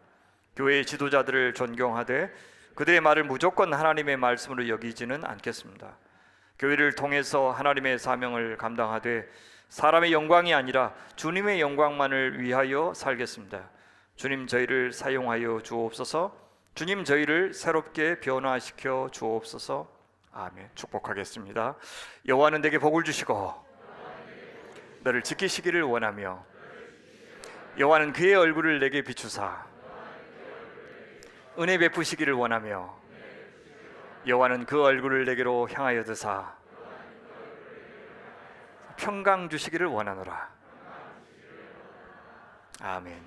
교회의 지도자들을 존경하되 그들의 말을 무조건 하나님의 말씀으로 여기지는 않겠습니다. 교회를 통해서 하나님의 사명을 감당하되 사람의 영광이 아니라 주님의 영광만을 위하여 살겠습니다. 주님 저희를 사용하여 주옵소서. 주님 저희를 새롭게 변화시켜 주옵소서. 아멘. 축복하겠습니다. 여호와는 내게 복을 주시고 너를 지키시기를 원하며 여호와는 그의 얼굴을 내게 비추사 은혜 베푸시기를 원하며 여호와는 그 얼굴을 내게로 향하여 드사 평강 주시기를 원하노라. 아멘.